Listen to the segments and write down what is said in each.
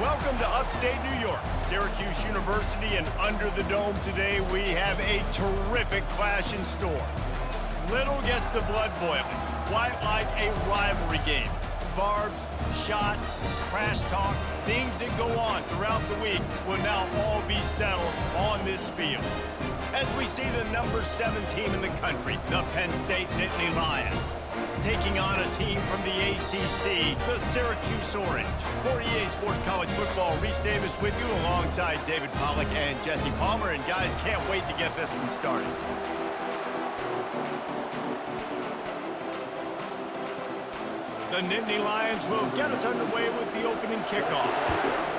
Welcome to upstate New York, Syracuse University, and under the dome today we have a terrific clash in store. Little gets the blood boiling, quite like a rivalry game. Barbs, shots, trash talk, things that go on throughout the week will now all be settled on this field. As we see the number 7 team in the country, the Penn State Nittany Lions, taking on a team from the ACC, the Syracuse Orange. For EA Sports College Football, Reese Davis with you alongside David Pollack and Jesse Palmer. And guys, can't wait to get this one started. The Nittany Lions will get us underway with the opening kickoff.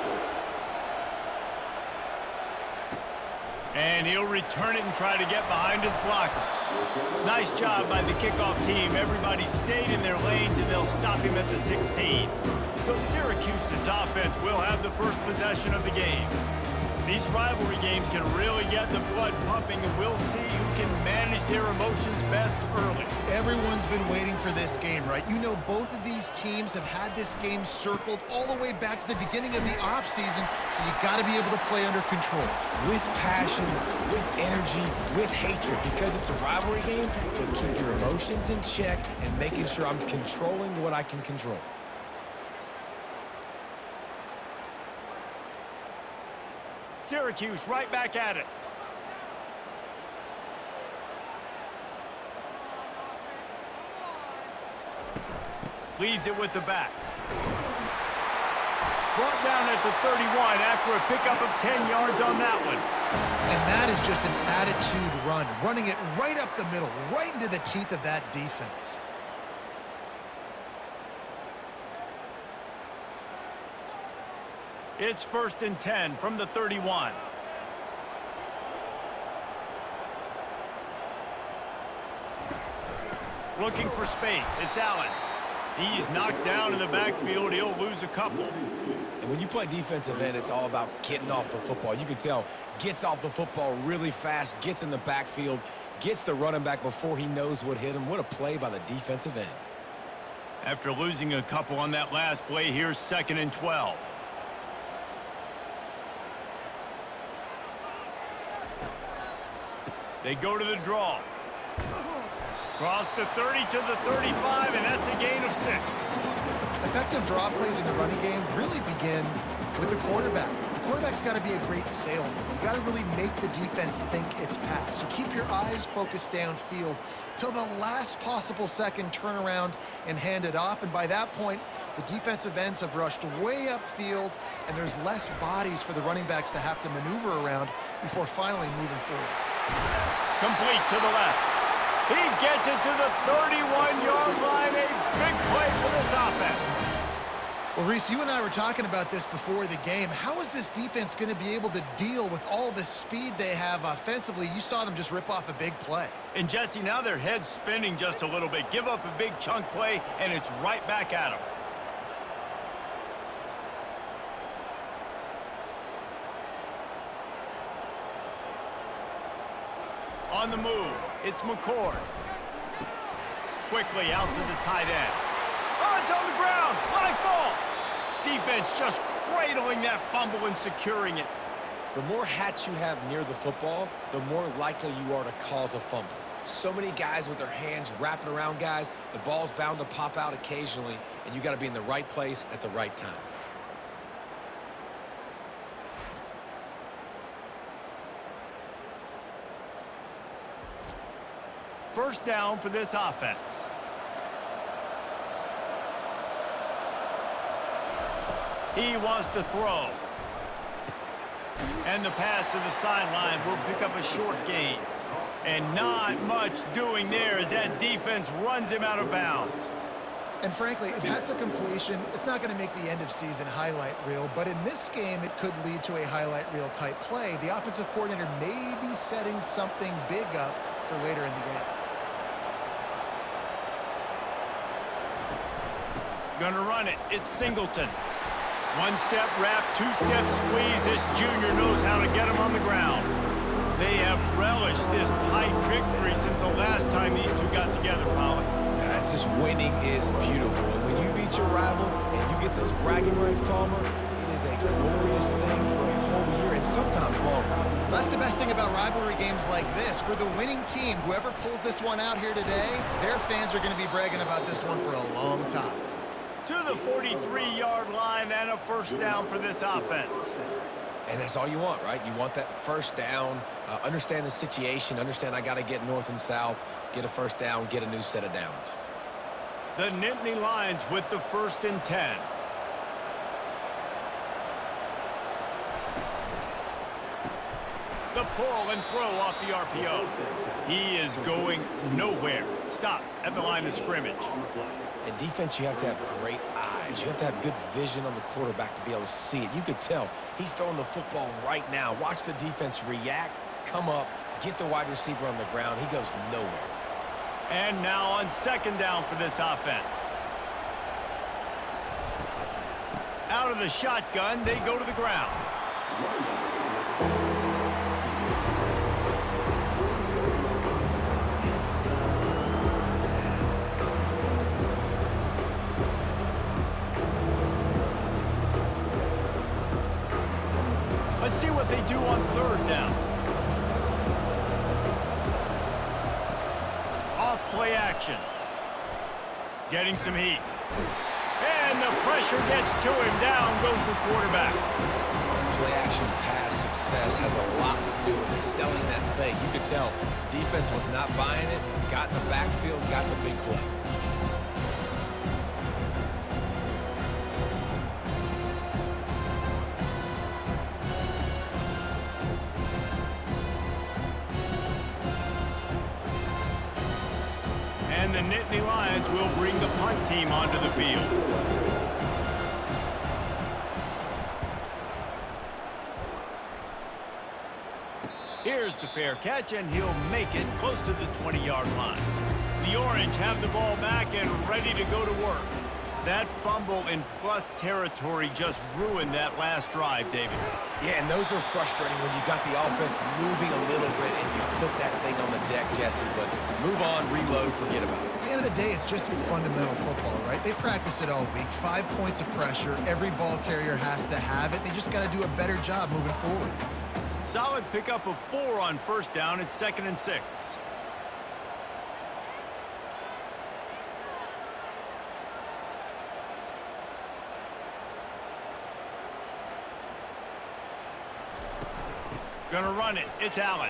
And he'll return it and try to get behind his blockers. Nice job by the kickoff team. Everybody stayed in their lanes, and they'll stop him at the 16. So Syracuse's offense will have the first possession of the game. These rivalry games can really get the blood pumping, and we'll see who can manage their emotions best early. Everyone's been waiting for this game, right? You know, both of these teams have had this game circled all the way back to the beginning of the offseason, so you got to be able to play under control. With passion, with energy, with hatred, because it's a rivalry game, but keep your emotions in check and making sure I'm controlling what I can control. Syracuse right back at it. Leaves it with the back. Brought down at the 31 after a pickup of 10 yards on that one. And that is just an attitude run, running it right up the middle, right into the teeth of that defense. It's 1st and 10 from the 31. Looking for space. It's Allar. He's knocked down in the backfield. He'll lose a couple. And when you play defensive end, it's all about getting off the football. You can tell, gets off the football really fast, gets in the backfield, gets the running back before he knows what hit him. What a play by the defensive end. After losing a couple on that last play, here's 2nd and 12. They go to the draw. Cross the 30 to the 35, and that's a gain of 6. Effective draw plays in the running game really begin with the quarterback. The quarterback's got to be a great salesman. You got to really make the defense think it's pass. You keep your eyes focused downfield till the last possible second, turn around and hand it off. And by that point, the defensive ends have rushed way upfield, and there's less bodies for the running backs to have to maneuver around before finally moving forward. Complete to the left. He gets it to the 31-yard line. A big play for this offense. Well, Reese, you and I were talking about this before the game. How is this defense going to be able to deal with all the speed they have offensively? You saw them just rip off a big play. And, Jesse, now their head's spinning just a little bit. Give up a big chunk play, and it's right back at them. On the move, it's McCord. Quickly out to the tight end. Oh, it's on the ground. Live ball. Defense just cradling that fumble and securing it. The more hats you have near the football, the more likely you are to cause a fumble. So many guys with their hands wrapping around guys, the ball's bound to pop out occasionally, and you got to be in the right place at the right time. First down for this offense. He wants to throw. And the pass to the sideline will pick up a short gain. And not much doing there as that defense runs him out of bounds. And frankly, if that's a completion, it's not going to make the end-of-season highlight reel. But in this game, it could lead to a highlight reel type play. The offensive coordinator may be setting something big up for later in the game. Gonna run it. It's Singleton. One-step wrap, two-step squeeze. This junior knows how to get him on the ground. They have relished this tight victory since the last time these two got together, Pollack. Guys, just winning is beautiful. And when you beat your rival and you get those bragging rights, Palmer, it is a glorious thing for a whole year and sometimes longer. That's the best thing about rivalry games like this. For the winning team, whoever pulls this one out here today, their fans are going to be bragging about this one for a long time. To the 43-yard line and a first down for this offense. And that's all you want, right? You want that first down, understand the situation, understand I got to get north and south, get a first down, get a new set of downs. The Nittany Lions with the 1st and 10. The pull and throw off the RPO. He is going nowhere. Stop at the line of scrimmage. In defense, you have to have great eyes. You have to have good vision on the quarterback to be able to see it. You could tell he's throwing the football right now. Watch the defense react, come up, get the wide receiver on the ground. He goes nowhere. And now on 2nd down for this offense. Out of the shotgun, they go to the ground. Let's see what they do on 3rd down. Off play action. Getting some heat. And the pressure gets to him. Down goes the quarterback. Play action pass success has a lot to do with selling that fake. You could tell defense was not buying it, got in the backfield, got the big play. And the Nittany Lions will bring the punt team onto the field. Here's the fair catch, and he'll make it close to the 20-yard line. The Orange have the ball back and ready to go to work. That fumble in plus territory just ruined that last drive, David. Yeah, and those are frustrating when you got the offense moving a little bit and you put that thing on the deck, Jesse. But move on, reload, forget about it. At the end of the day, it's just fundamental football, right? They practice it all week. 5 points of pressure. Every ball carrier has to have it. They just got to do a better job moving forward. Solid pickup of 4 on 1st down. It's 2nd and 6. Gonna run it. It's Allar.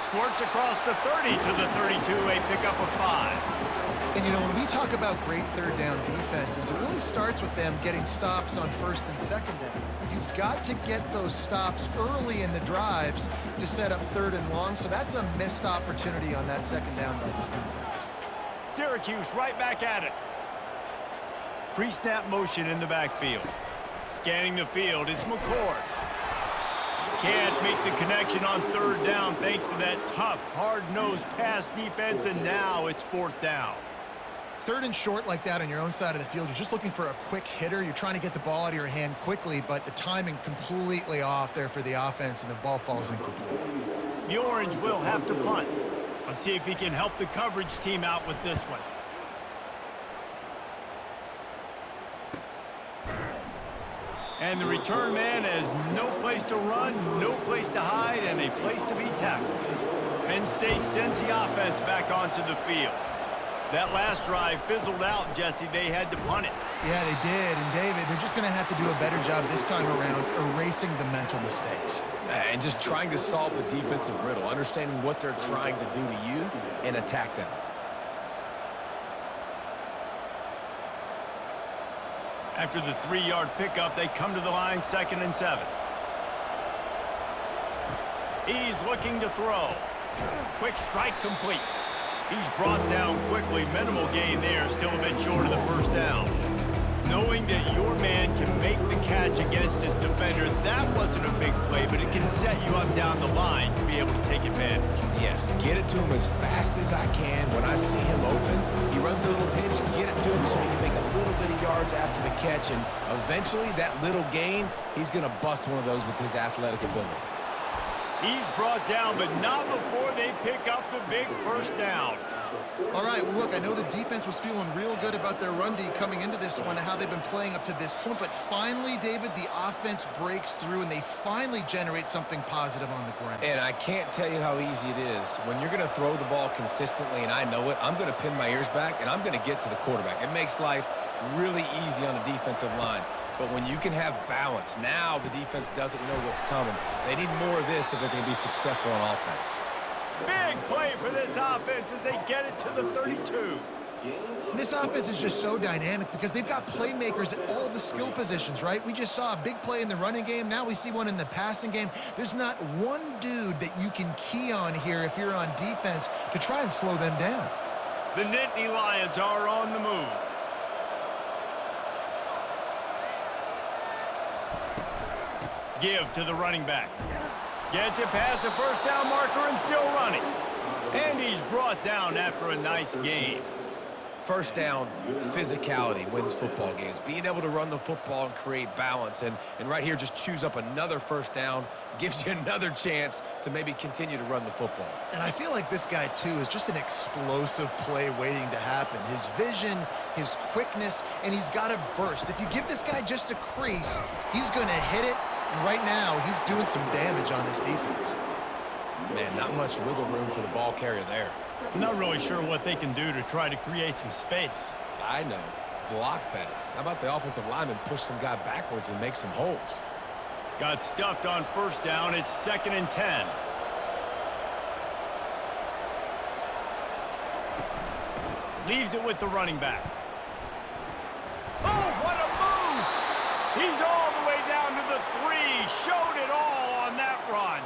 Squirts across the 30 to the 32, a pickup of 5. And, you know, when we talk about great 3rd down defenses, it really starts with them getting stops on 1st and 2nd down. You've got to get those stops early in the drives to set up 3rd and long, so that's a missed opportunity on that 2nd down by this defense. Syracuse right back at it. Pre-snap motion in the backfield. Scanning the field, it's McCord. Can't make the connection on 3rd down thanks to that tough, hard-nosed pass defense, and now it's 4th down. 3rd and short like that on your own side of the field, you're just looking for a quick hitter. You're trying to get the ball out of your hand quickly, but the timing completely off there for the offense, and the ball falls incomplete. The Orange will have to punt. Let's see if he can help the coverage team out with this one. And the return man has no place to run, no place to hide, and a place to be tackled. Penn State sends the offense back onto the field. That last drive fizzled out, Jesse. They had to punt it. Yeah, they did. And, David, they're just going to have to do a better job this time around erasing the mental mistakes. And just trying to solve the defensive riddle, understanding what they're trying to do to you and attack them. After the 3-yard pickup, they come to the line, 2nd and 7. He's looking to throw. Quick strike complete. He's brought down quickly. Minimal gain there, still a bit short of the 1st down. Knowing that your man can make the catch against his defender, that wasn't a big play, but it can set you up down the line to be able to take advantage. Yes, get it to him as fast as I can. When I see him open, he runs the little hitch, get it to him so he can make a little bit of yards after the catch, and eventually that little gain, he's going to bust one of those with his athletic ability. He's brought down, but not before they pick up the big 1st down. All right, well, look, I know the defense was feeling real good about their run D coming into this one and how they've been playing up to this point, but finally, David, the offense breaks through and they finally generate something positive on the ground. And I can't tell you how easy it is. When you're going to throw the ball consistently, and I know it, I'm going to pin my ears back, and I'm going to get to the quarterback. It makes life really easy on the defensive line. But when you can have balance, now the defense doesn't know what's coming. They need more of this if they're going to be successful on offense. Big play for this offense as they get it to the 32. And this offense is just so dynamic because they've got playmakers at all the skill positions, right? We just saw a big play in the running game. Now we see one in the passing game. There's not one dude that you can key on here if you're on defense to try and slow them down. The Nittany Lions are on the move. Give to the running back. Gets it past the first down marker and still running. And he's brought down after a nice gain. First down, physicality wins football games. Being able to run the football and create balance. And right here, just choose up another first down, gives you another chance to maybe continue to run the football. And I feel like this guy, too, is just an explosive play waiting to happen. His vision, his quickness, and he's got a burst. If you give this guy just a crease, he's going to hit it. And right now, he's doing some damage on this defense. Man, not much wiggle room for the ball carrier there. I'm not really sure what they can do to try to create some space. I know. Block better. How about the offensive lineman push some guy backwards and make some holes? Got stuffed on first down. It's 2nd and 10. Leaves it with the running back. Oh, what a move! He's all the way down to the 3. Showed it all on that run.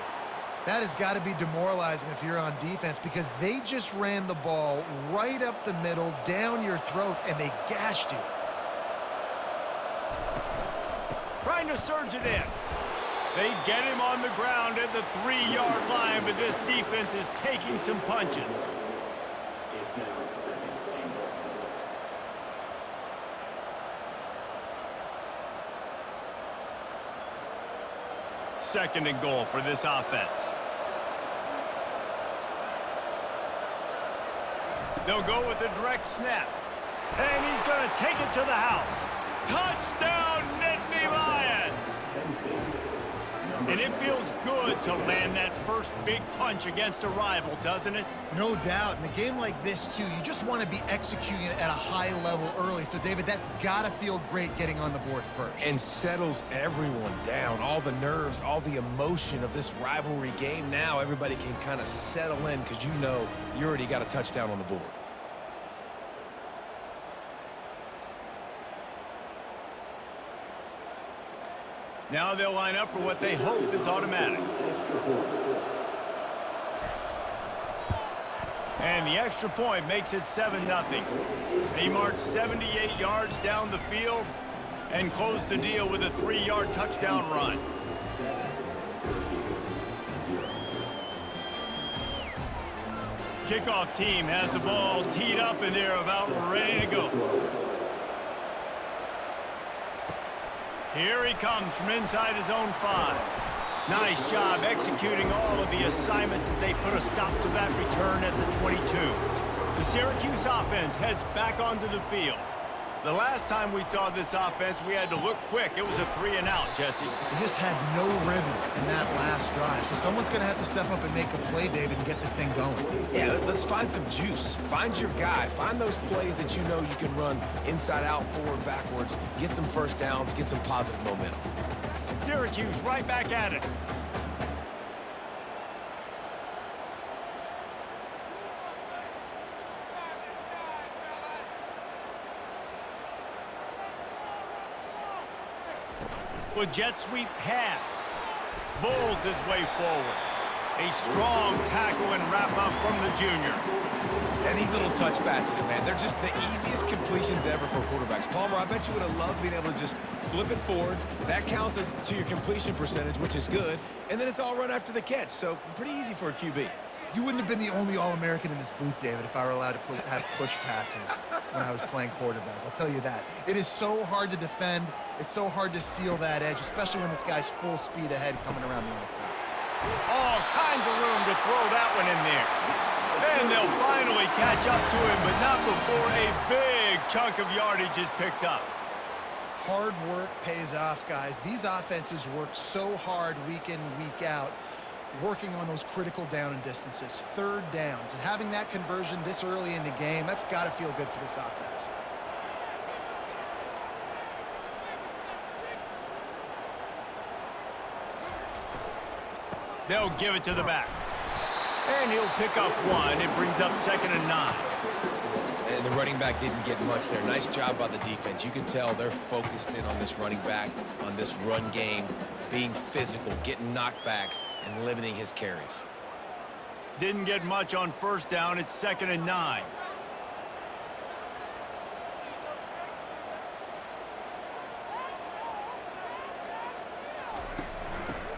That has got to be demoralizing if you're on defense because they just ran the ball right up the middle, down your throats, and they gashed you. Trying to surge it in. They get him on the ground at the 3-yard line, but this defense is taking some punches. Second and goal for this offense. They'll go with a direct snap. And he's going to take it to the house. Touchdown, Nittany Lions! And it feels good to land that first big punch against a rival, doesn't it? No doubt. In a game like this, too, you just want to be executing it at a high level early. So, David, that's got to feel great getting on the board first. And settles everyone down. All the nerves, all the emotion of this rivalry game. Now everybody can kind of settle in because you know you already got a touchdown on the board. Now they'll line up for what they hope is automatic. And the extra point makes it 7-0. They march 78 yards down the field and close the deal with a 3-yard touchdown run. Kickoff team has the ball teed up and they're about ready to go. Here he comes from inside his own 5. Nice job executing all of the assignments as they put a stop to that return at the 22. The Syracuse offense heads back onto the field. The last time we saw this offense, we had to look quick. It was a 3-and-out, Jesse. They just had no rhythm in that last drive. So someone's going to have to step up and make a play, David, and get this thing going. Yeah, let's find some juice. Find your guy. Find those plays that you know you can run inside out, forward, backwards. Get some first downs. Get some positive momentum. Syracuse right back at it. With jet sweep pass. Bulls his way forward. A strong tackle and wrap up from the junior. And these little touch passes, man, they're just the easiest completions ever for quarterbacks. Palmer, I bet you would have loved being able to just flip it forward. That counts as to your completion percentage, which is good. And then it's all run after the catch, so pretty easy for a QB. You wouldn't have been the only All-American in this booth, David, if I were allowed to have push passes when I was playing quarterback. I'll tell you that. It is so hard to defend. It's so hard to seal that edge, especially when this guy's full speed ahead coming around the outside. All kinds of room to throw that one in there. And they'll finally catch up to him, but not before a big chunk of yardage is picked up. Hard work pays off, guys. These offenses work so hard week in, week out, working on those critical down and distances, third downs. And having that conversion this early in the game, that's got to feel good for this offense. They'll give it to the back. And he'll pick up one. It brings up 2nd and 9. And the running back didn't get much there. Nice job by the defense. You can tell they're focused in on this running back, on this run game, being physical, getting knockbacks, and limiting his carries. Didn't get much on 1st down. It's 2nd and 9.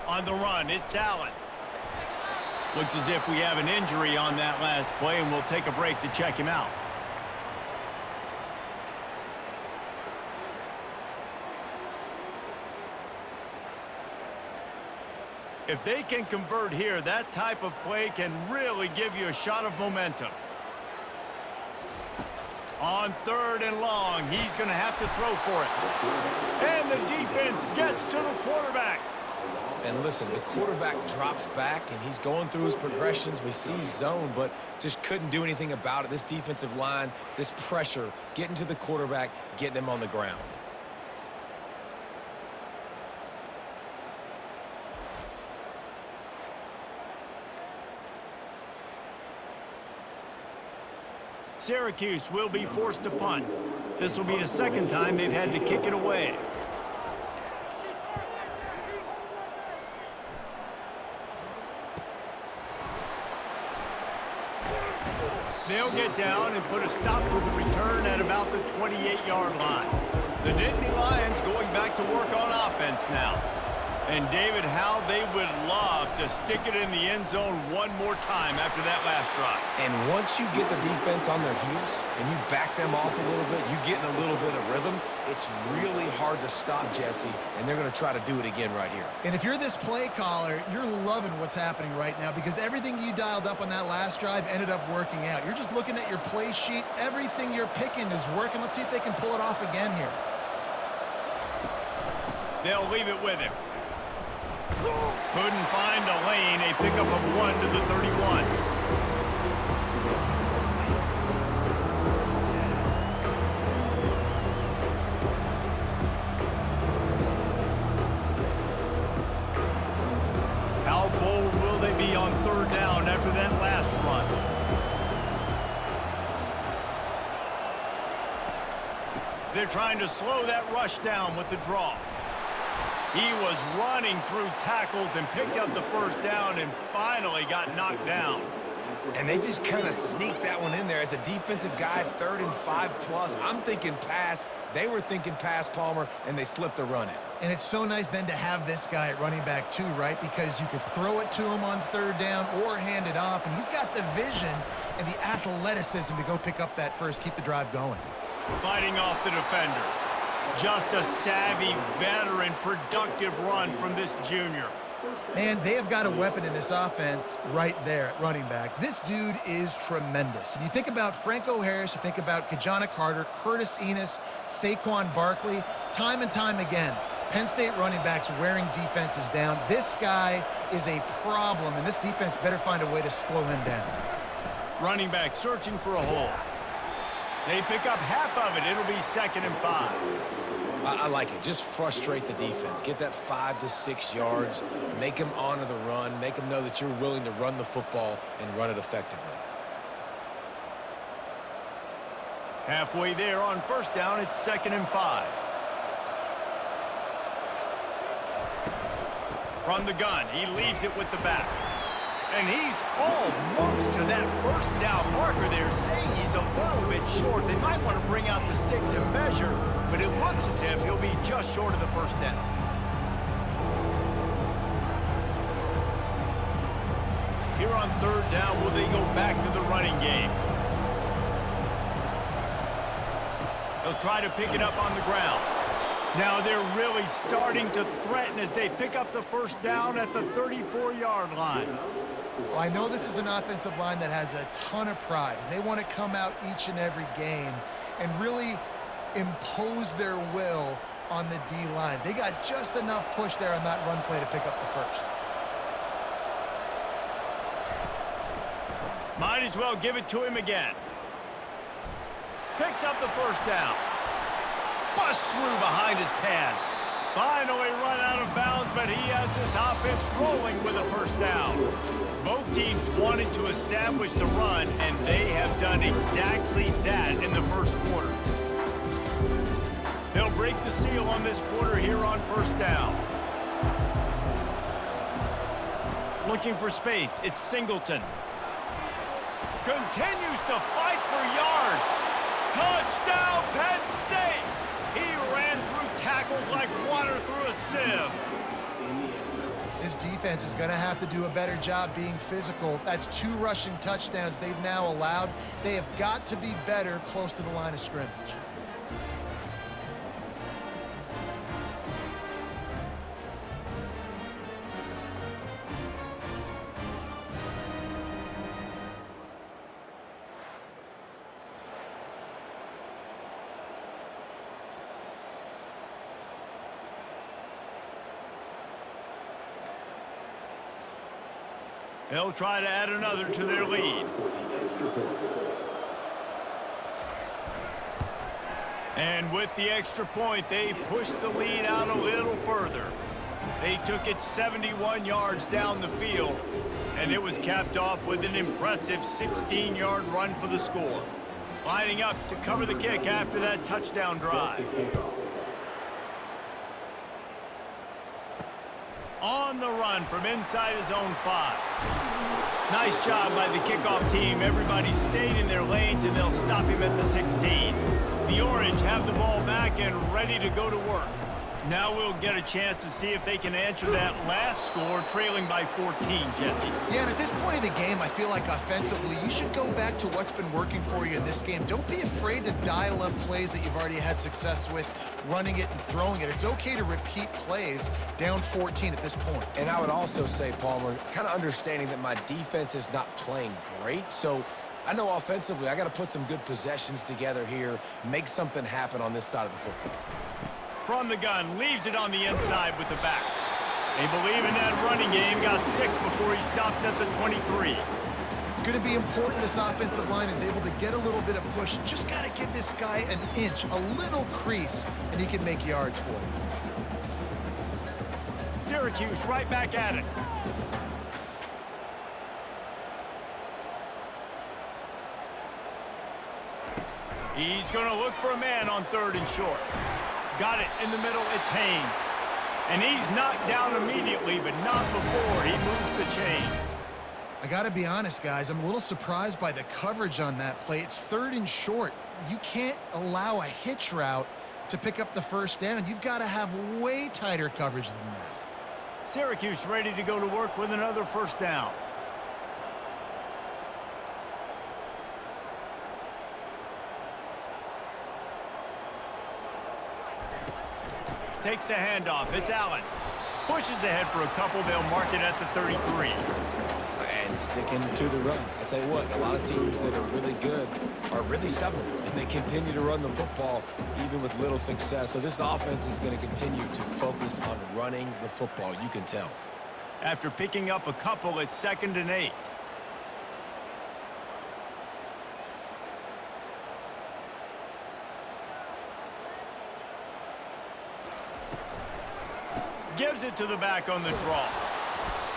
On the run, it's Allar. Looks as if we have an injury on that last play, and we'll take a break to check him out. If they can convert here, that type of play can really give you a shot of momentum. On 3rd and long, he's going to have to throw for it. And the defense gets to the quarterback. And listen, the quarterback drops back, and he's going through his progressions. We see zone, but just couldn't do anything about it. This defensive line, this pressure, getting to the quarterback, getting him on the ground. Syracuse will be forced to punt. This will be the 2nd time they've had to kick it away. They'll get down and put a stop to the return at about the 28-yard line. The Nittany Lions going back to work on offense now. And David, how they would love to stick it in the end zone one more time after that last drive. And once you get the defense on their heels and you back them off a little bit, you get in a little bit of rhythm, it's really hard to stop, Jesse, and they're going to try to do it again right here. And if you're this play caller, you're loving what's happening right now because everything you dialed up on that last drive ended up working out. You're just looking at your play sheet. Everything you're picking is working. Let's see if they can pull it off again here. They'll leave it with him. Couldn't find a lane. A pickup of 1 to the 31. How bold will they be on 3rd down after that last run? They're trying to slow that rush down with the draw. He was running through tackles and picked up the 1st down and finally got knocked down. And they just kind of sneaked that one in there as a defensive guy, 3rd and 5+. I'm thinking pass. They were thinking pass, Palmer, and they slipped the run in. And it's so nice then to have this guy at running back too, right? Because you could throw it to him on 3rd down or hand it off. And he's got the vision and the athleticism to go pick up that first, keep the drive going. Fighting off the defender. Just a savvy, veteran, productive run from this junior. Man, they have got a weapon in this offense right there at running back. This dude is tremendous. And you think about Franco Harris, you think about Kajana Carter, Curtis Enos, Saquon Barkley, time and time again, Penn State running backs wearing defenses down. This guy is a problem, and this defense better find a way to slow him down. Running back searching for a hole. They pick up half of it. It'll be 2nd and 5. I like it. Just frustrate the defense. Get that 5 to 6 yards. Make them honor the run. Make them know that you're willing to run the football and run it effectively. Halfway there on 1st down, it's 2nd and 5. From the gun, he leaves it with the back. And he's almost to that 1st down marker there, saying he's a little bit short. They might want to bring out the sticks and measure, but it looks as if he'll be just short of the 1st down. Here on 3rd down, will they go back to the running game? They'll try to pick it up on the ground. Now they're really starting to threaten as they pick up the 1st down at the 34-yard line. Well, I know this is an offensive line that has a ton of pride, and they want to come out each and every game and really impose their will on the D-line. They got just enough push there on that run play to pick up the first. Might as well give it to him again. Picks up the first down. Bust through behind his pad. Finally run out of bounds, but he has this offense rolling with a first down. Both teams wanted to establish the run, and they have done exactly that in the first quarter. They'll break the seal on this quarter here on first down. Looking for space. It's Singleton. Continues to fight for yards. Touchdown, Penn State! He ran through tackles like water through a sieve. This defense is going to have to do a better job being physical. That's 2 rushing touchdowns they've now allowed. They have got to be better close to the line of scrimmage. They'll try to add another to their lead. And with the extra point, they pushed the lead out a little further. They took it 71 yards down the field, and it was capped off with an impressive 16-yard run for the score. Lining up to cover the kick after that touchdown drive. On the run from inside his own 5. Nice job by the kickoff team. Everybody stayed in their lanes, and they'll stop him at the 16. The Orange have the ball back and ready to go to work. Now we'll get a chance to see if they can answer that last score, trailing by 14, Jesse. Yeah, and at this point of the game, I feel like offensively, you should go back to what's been working for you in this game. Don't be afraid to dial up plays that you've already had success with, running it and throwing it. It's okay to repeat plays down 14 at this point. And I would also say, Palmer, kind of understanding that my defense is not playing great, so I know offensively I got to put some good possessions together here, make something happen on this side of the football. From the gun, leaves it on the inside with the back. They believe in that running game, got 6 before he stopped at the 23. It's going to be important this offensive line is able to get a little bit of push. Just got to give this guy an inch, a little crease, and he can make yards for you. Syracuse right back at it. He's going to look for a man on 3rd and short. Got it in the middle, it's Haynes. And he's knocked down immediately, but not before he moves the chains. I got to be honest, guys. I'm a little surprised by the coverage on that play. It's 3rd and short. You can't allow a hitch route to pick up the first down. You've got to have way tighter coverage than that. Syracuse ready to go to work with another first down. Takes the handoff. It's Allar. Pushes ahead for a couple. They'll mark it at the 33. And sticking to the run. I tell you what, a lot of teams that are really good are really stubborn, and they continue to run the football even with little success. So this offense is going to continue to focus on running the football. You can tell. After picking up a couple, it's 2nd and 8. Gives it to the back on the draw.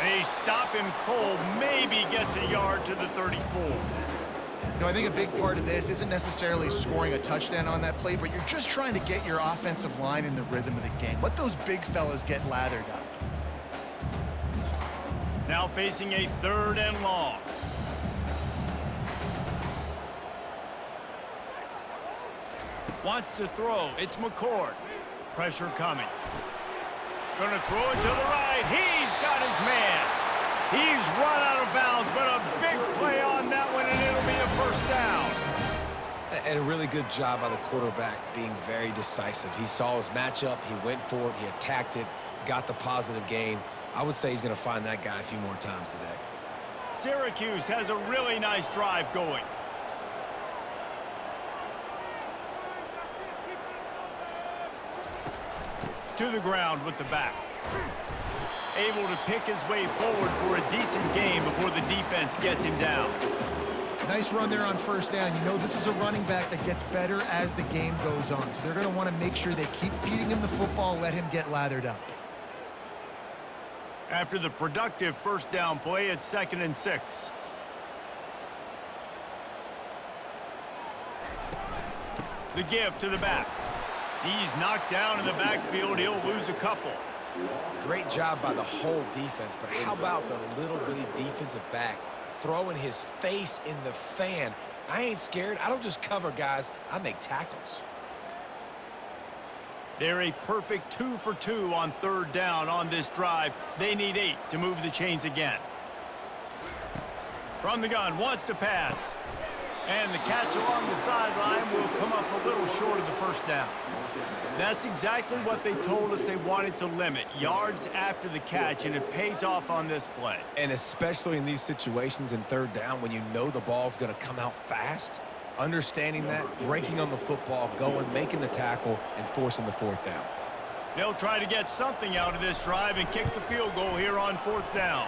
They stop him cold, maybe gets a yard to the 34. You know, I think a big part of this isn't necessarily scoring a touchdown on that play, but you're just trying to get your offensive line in the rhythm of the game. Let those big fellas get lathered up. Now facing a 3rd and long. Wants to throw. It's McCord. Pressure coming. Going to throw it to the right. He's got his man. He's run out of bounds, but a big play on that one, and it'll be a first down. And a really good job by the quarterback being very decisive. He saw his matchup. He went for it. He attacked it, got the positive gain. I would say he's going to find that guy a few more times today. Syracuse has a really nice drive going. To the ground with the back. Able to pick his way forward for a decent game before the defense gets him down. Nice run there on first down. You know this is a running back that gets better as the game goes on. So they're going to want to make sure they keep feeding him the football, let him get lathered up. After the productive first down play, it's 2nd and 6. The give to the back. He's knocked down in the backfield. He'll lose a couple. Great job by the whole defense, but how about the little bitty defensive back throwing his face in the fan? I ain't scared. I don't just cover guys. I make tackles. They're a perfect 2 for 2 on 3rd down on this drive. They need 8 to move the chains again. From the gun, wants to pass. And the catch along the sideline will come up a little short of the first down. That's exactly what they told us they wanted to limit. Yards after the catch, and it pays off on this play. And especially in these situations in 3rd down when you know the ball's going to come out fast, understanding that, breaking on the football, going, making the tackle, and forcing the 4th down. They'll try to get something out of this drive and kick the field goal here on 4th down.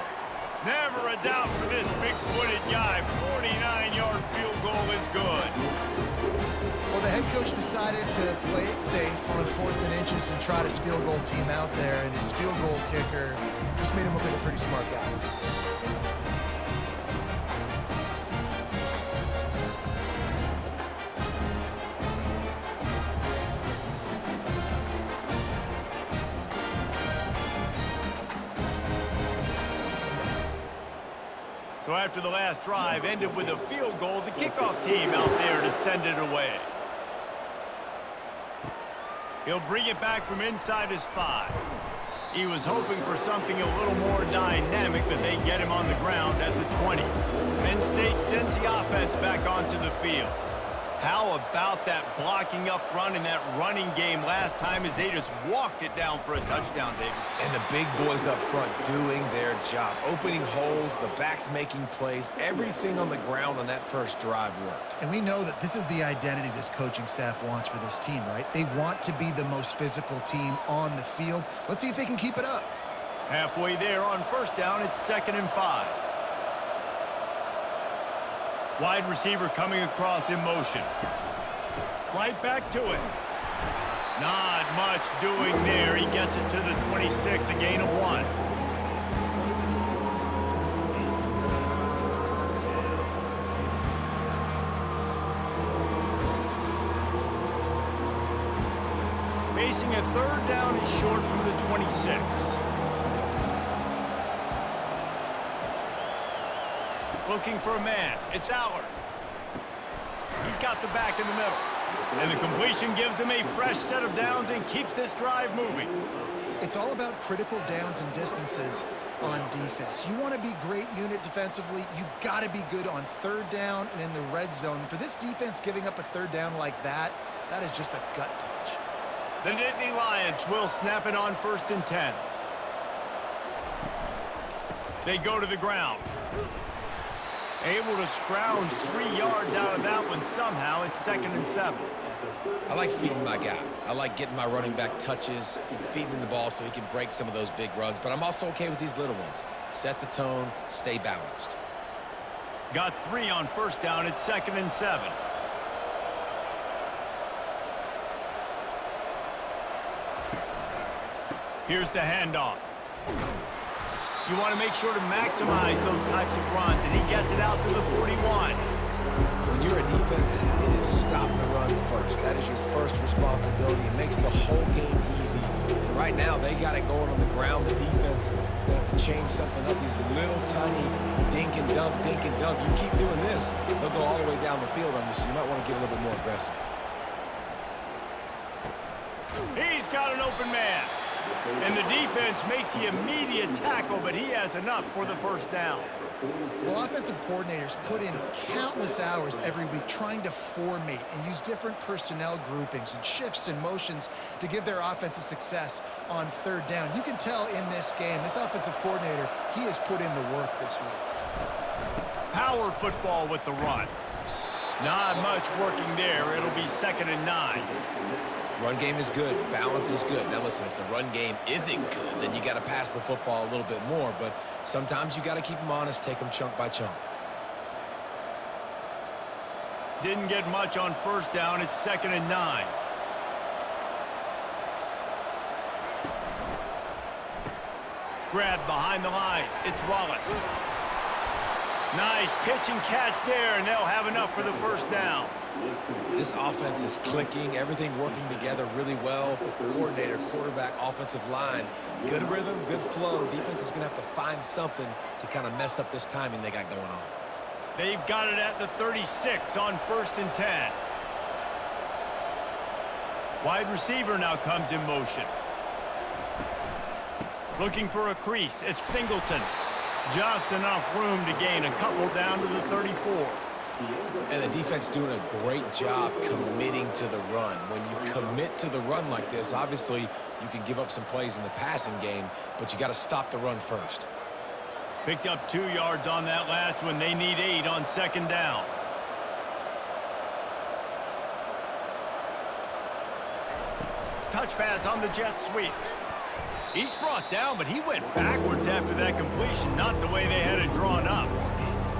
Never a doubt for this big-footed guy. 49-yard field goal is good. Well, the head coach decided to play it safe on 4th and inches and trot his field goal team out there, and his field goal kicker just made him look like a pretty smart guy. So after the last drive ended with a field goal, the kickoff team out there to send it away. He'll bring it back from inside his 5. He was hoping for something a little more dynamic, but they get him on the ground at the 20. Penn State sends the offense back onto the field. How about that blocking up front in that running game last time as they just walked it down for a touchdown, David? And the big boys up front doing their job. Opening holes, the backs making plays, everything on the ground on that first drive worked. And we know that this is the identity this coaching staff wants for this team, right? They want to be the most physical team on the field. Let's see if they can keep it up. Halfway there on first down, it's 2nd and 5. Wide receiver coming across in motion. Right back to it. Not much doing there. He gets it to the 26, a gain of 1. Facing a 3rd down, he's short from the 26. Looking for a man. It's Allar. He's got the back in the middle. And the completion gives him a fresh set of downs and keeps this drive moving. It's all about critical downs and distances on defense. You want to be great unit defensively, you've got to be good on 3rd down and in the red zone. For this defense giving up a 3rd down like that, that is just a gut punch. The Nittany Lions will snap it on 1st and 10. They go to the ground. Able to scrounge 3 yards out of that one somehow. It's 2nd and 7. I like feeding my guy. I like getting my running back touches, feeding him the ball so he can break some of those big runs. But I'm also okay with these little ones. Set the tone, stay balanced. Got 3 on first down. It's 2nd and 7. Here's the handoff. You want to make sure to maximize those types of runs, and he gets it out to the 41. When you're a defense, it is stop the run first. That is your first responsibility. It makes the whole game easy. And right now, they got it going on the ground. The defense is going to have to change something up. These little tiny dink and dunk, dink and dunk. You keep doing this, they'll go all the way down the field on you, so you might want to get a little bit more aggressive. He's got an open man. And the defense makes the immediate tackle, but he has enough for the first down. Well, offensive coordinators put in countless hours every week trying to formate and use different personnel groupings and shifts and motions to give their offensive success on 3rd down. You can tell in this game, this offensive coordinator, he has put in the work this week. power football with the run. Not much working there. It'll be 2nd and 9. Run game is good. Balance is good. Now, listen, if the run game isn't good, then you got to pass the football a little bit more. But sometimes you got to keep them honest, take them chunk by chunk. Didn't get much on 1st down. It's 2nd and 9. Grab behind the line. It's Wallace. Nice pitch and catch there, and they'll have enough for the 1st down. This offense is clicking, everything working together really well. Coordinator, quarterback, offensive line. Good rhythm, good flow. Defense is going to have to find something to kind of mess up this timing they got going on. They've got it at the 36 on 1st and 10. Wide receiver now comes in motion. Looking for a crease. It's Singleton. Just enough room to gain a couple down to the 34. And the defense doing a great job committing to the run. When you commit to the run like this, obviously you can give up some plays in the passing game, but you got to stop the run first. Picked up 2 yards on that last one. They need 8 on 2nd down. Touch pass on the jet sweep. Each brought down, but he went backwards after that completion, not the way they had it drawn up.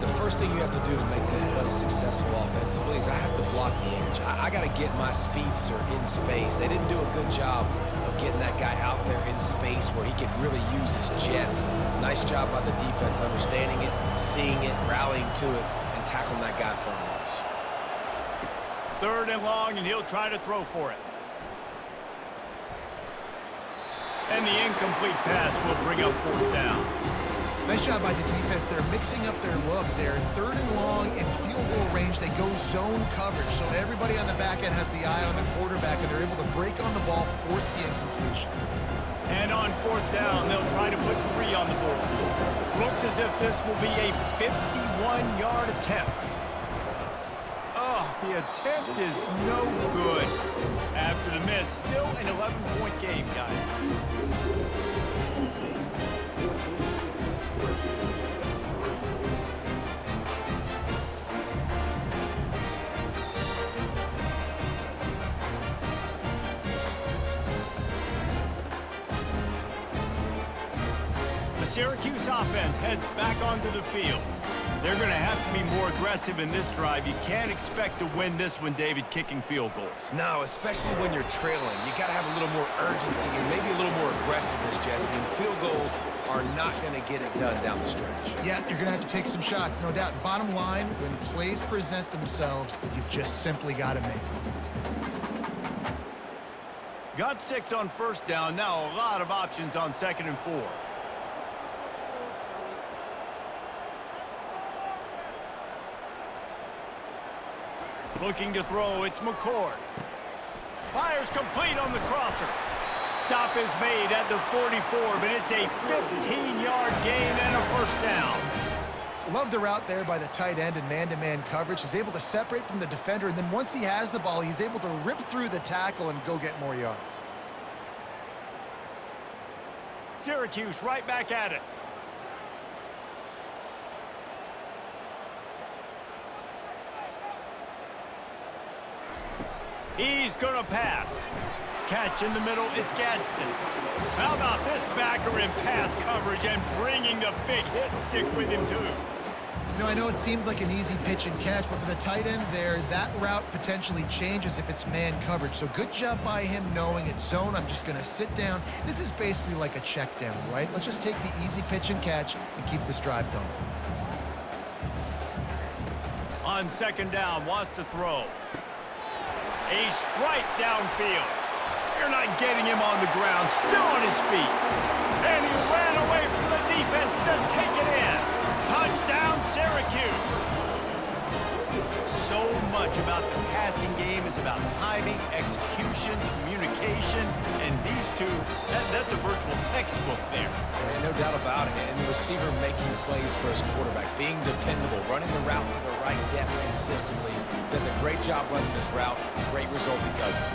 The first thing you have to do to make these plays successful offensively is I have to block the edge. I got to get my speedster in space. They didn't do a good job of getting that guy out there in space where he could really use his jets. Nice job by the defense understanding it, seeing it, rallying to it, and tackling that guy for a loss. 3rd and long, and he'll try to throw for it. And the incomplete pass will bring up 4th down. Nice job by the defense. They're mixing up their look. They're 3rd and long in field goal range. They go zone coverage, so everybody on the back end has the eye on the quarterback, and they're able to break on the ball, force the incompletion. And on 4th down, they'll try to put 3 on the board. Looks as if this will be a 51-yard attempt. Oh, the attempt is no good. After the miss, still an 11-point game, guys. The Syracuse offense heads back onto the field. They're going to have to be more aggressive in this drive. You can't expect to win this one, David, kicking field goals. No, especially when you're trailing. You got to have a little more urgency and maybe a little more aggressiveness, Jesse. And field goals are not going to get it done down the stretch. Yeah, you're going to have to take some shots, no doubt. Bottom line, when plays present themselves, you've just simply got to make them. Got 6 on 1st down. Now a lot of options on 2nd and 4. Looking to throw, it's McCord. Fires complete on the crosser. Stop is made at the 44, but it's a 15-yard gain and a 1st down. Love the route there by the tight end in man-to-man coverage. He's able to separate from the defender, and then once he has the ball, he's able to rip through the tackle and go get more yards. Syracuse right back at it. He's going to pass. Catch in the middle, it's Gadsden. How about this backer in pass coverage and bringing the big hit stick with him, too? You know, I know it seems like an easy pitch and catch, but for the tight end there, that route potentially changes if it's man coverage. So good job by him knowing it's zone. I'm just going to sit down. This is basically like a check down, right? Let's just take the easy pitch and catch and keep this drive going. On 2nd down, wants to throw. A strike downfield. You're not getting him on the ground, still on his feet. And he ran away from the defense to take it in. Touchdown, Syracuse. So much about the passing game is about timing, execution, communication, and these two, that's a virtual textbook there. And no doubt about it. And the receiver making plays for his quarterback, being dependable, running the route to the right depth consistently. Does a great job running this route. Great result because of it.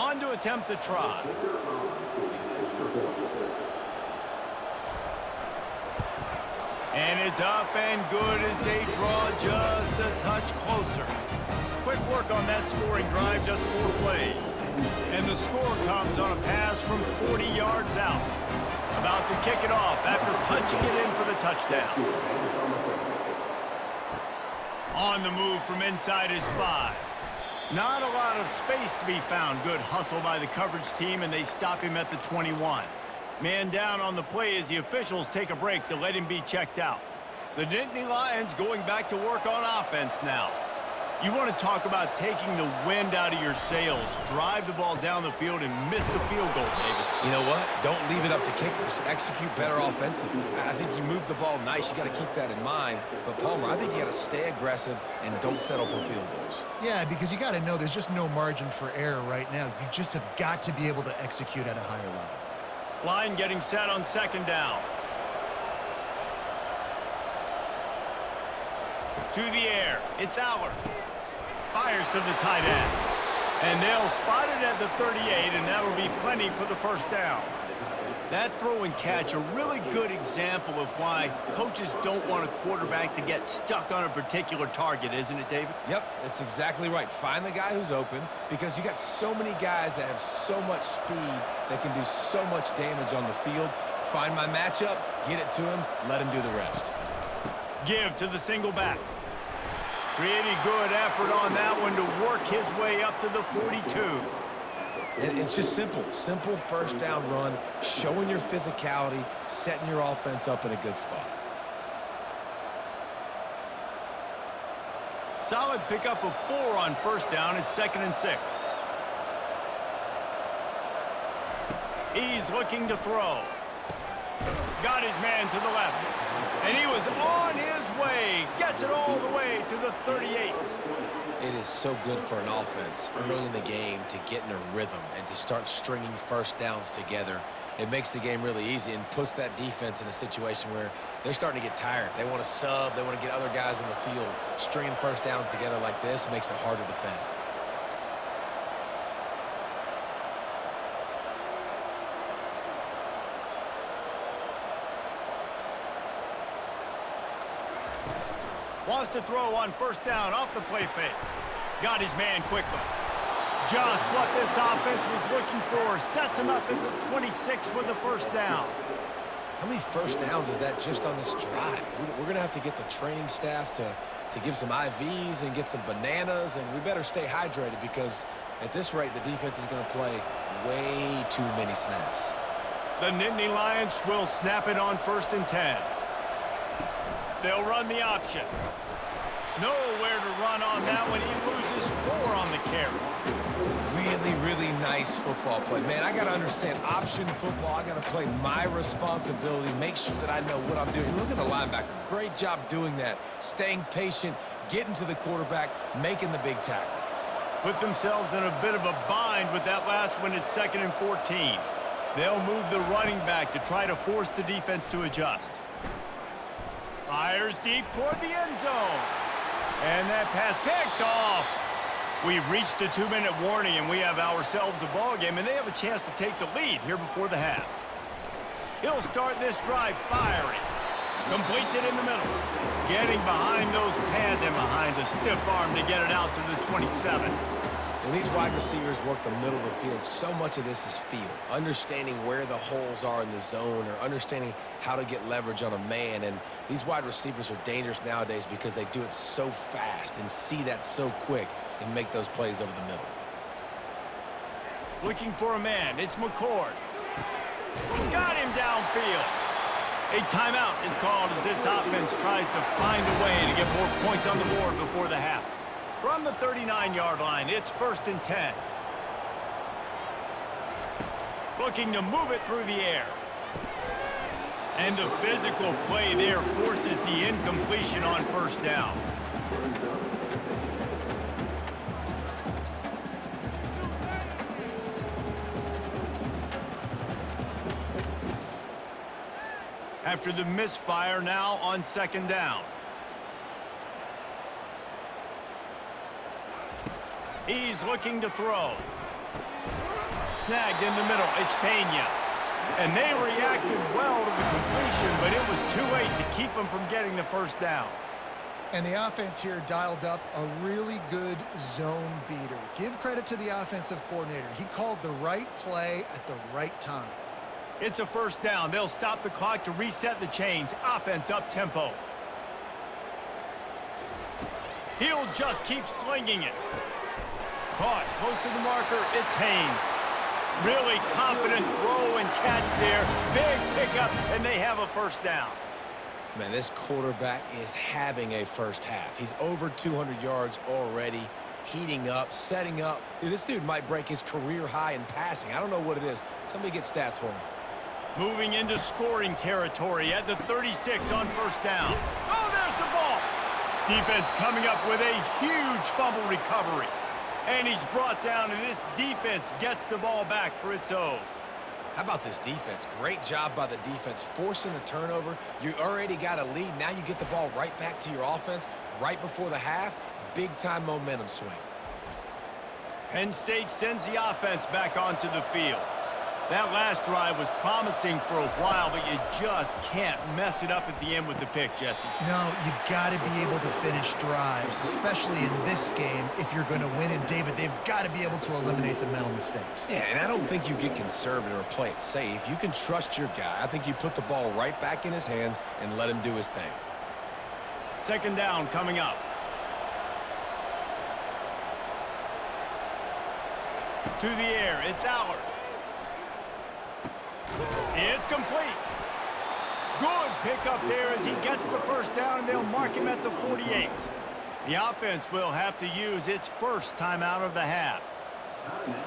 On to attempt the try. And it's up and good as they draw just a touch closer. Quick work on that scoring drive, just 4 plays. And the score comes on a pass from 40 yards out. About to kick it off after punching it in for the touchdown. On the move from inside his 5. Not a lot of space to be found. Good hustle by the coverage team, and they stop him at the 21. Man down on the play as the officials take a break to let him be checked out. The Nittany Lions going back to work on offense now. You want to talk about taking the wind out of your sails. Drive the ball down the field and miss the field goal, David. You know what? Don't leave it up to kickers. Execute better offensively. I think you move the ball nice. You got to keep that in mind. But, Palmer, I think you got to stay aggressive and don't settle for field goals. Yeah, because you got to know there's just no margin for error right now. You just have got to be able to execute at a higher level. Line getting set on 2nd down. To the air. It's Allar. Fires to the tight end. And they'll spot it at the 38, and that'll be plenty for the 1st down. That throw and catch, a really good example of why coaches don't want a quarterback to get stuck on a particular target, isn't it, David? Yep, that's exactly right. Find the guy who's open, because you got so many guys that have so much speed that can do so much damage on the field. Find my matchup, get it to him, let him do the rest. Give to the single back. Pretty good effort on that one to work his way up to the 42. And it's just simple 1st down run, showing your physicality, setting your offense up in a good spot. Solid pickup of 4 on 1st down. It's 2nd and 6. He's looking to throw. Got his man to the left. And he was on his way. Gets it all the way to the 38. It is so good for an offense early in the game to get in a rhythm and to start stringing 1st downs together. It makes the game really easy and puts that defense in a situation where they're starting to get tired. They want to sub. They want to get other guys in the field. Stringing 1st downs together like this makes it hard to defend. Wants to throw on 1st down off the play fake. Got his man quickly. Just what this offense was looking for. Sets him up at the 26 with the 1st down. How many 1st downs is that just on this drive? We're going to have to get the training staff to give some IVs and get some bananas, and we better stay hydrated because at this rate, the defense is going to play way too many snaps. The Nittany Lions will snap it on 1st and 10. They'll run the option. Nowhere to run on that one. He loses 4 on the carry. Really, really nice football play. Man, I got to understand option football. I got to play my responsibility, make sure that I know what I'm doing. Look at the linebacker. Great job doing that. Staying patient, getting to the quarterback, making the big tackle. Put themselves in a bit of a bind with that last one. It's 2nd and 14. They'll move the running back to try to force the defense to adjust. Fires deep toward the end zone. And that pass picked off. We've reached the 2-minute warning, and we have ourselves a ball game, and they have a chance to take the lead here before the half. He'll start this drive firing. Completes it in the middle. Getting behind those pads and behind a stiff arm to get it out to the 27. When these wide receivers work the middle of the field, so much of this is feel. Understanding where the holes are in the zone or understanding how to get leverage on a man. And these wide receivers are dangerous nowadays because they do it so fast and see that so quick and make those plays over the middle. Looking for a man. It's McCord. Got him downfield. A timeout is called as this offense tries to find a way to get more points on the board before the half. From the 39-yard line, it's 1st and 10. Looking to move it through the air. And the physical play there forces the incompletion on 1st down. After the misfire, now on 2nd down. He's looking to throw. Snagged in the middle. It's Penn. And they reacted well to the completion, but it was too late to keep them from getting the first down. And the offense here dialed up a really good zone beater. Give credit to the offensive coordinator. He called the right play at the right time. It's a first down. They'll stop the clock to reset the chains. Offense up tempo. He'll just keep slinging it. Caught close to the marker. It's Haynes. Really confident throw and catch there. Big pickup, and they have a first down. Man, this quarterback is having a first half. He's over 200 yards already, heating up, setting up. Dude, this dude might break his career high in passing. I don't know what it is. Somebody get stats for me. Moving into scoring territory at the 36 on first down. Oh, there's the ball. Defense coming up with a huge fumble recovery. And he's brought down, and this defense gets the ball back for its own. How about this defense? Great job by the defense, forcing the turnover. You already got a lead. Now you get the ball right back to your offense right before the half. Big-time momentum swing. Penn State sends the offense back onto the field. That last drive was promising for a while, but you just can't mess it up at the end with the pick, Jesse. No, you got to be able to finish drives, especially in this game if you're going to win. And, David, they've got to be able to eliminate the mental mistakes. Yeah, and I don't think you get conservative or play it safe. You can trust your guy. I think you put the ball right back in his hands and let him do his thing. Second down coming up. To the air, it's Allar. It's complete. Good pickup there as he gets the first down, and they'll mark him at the 48. The offense will have to use its first timeout of the half.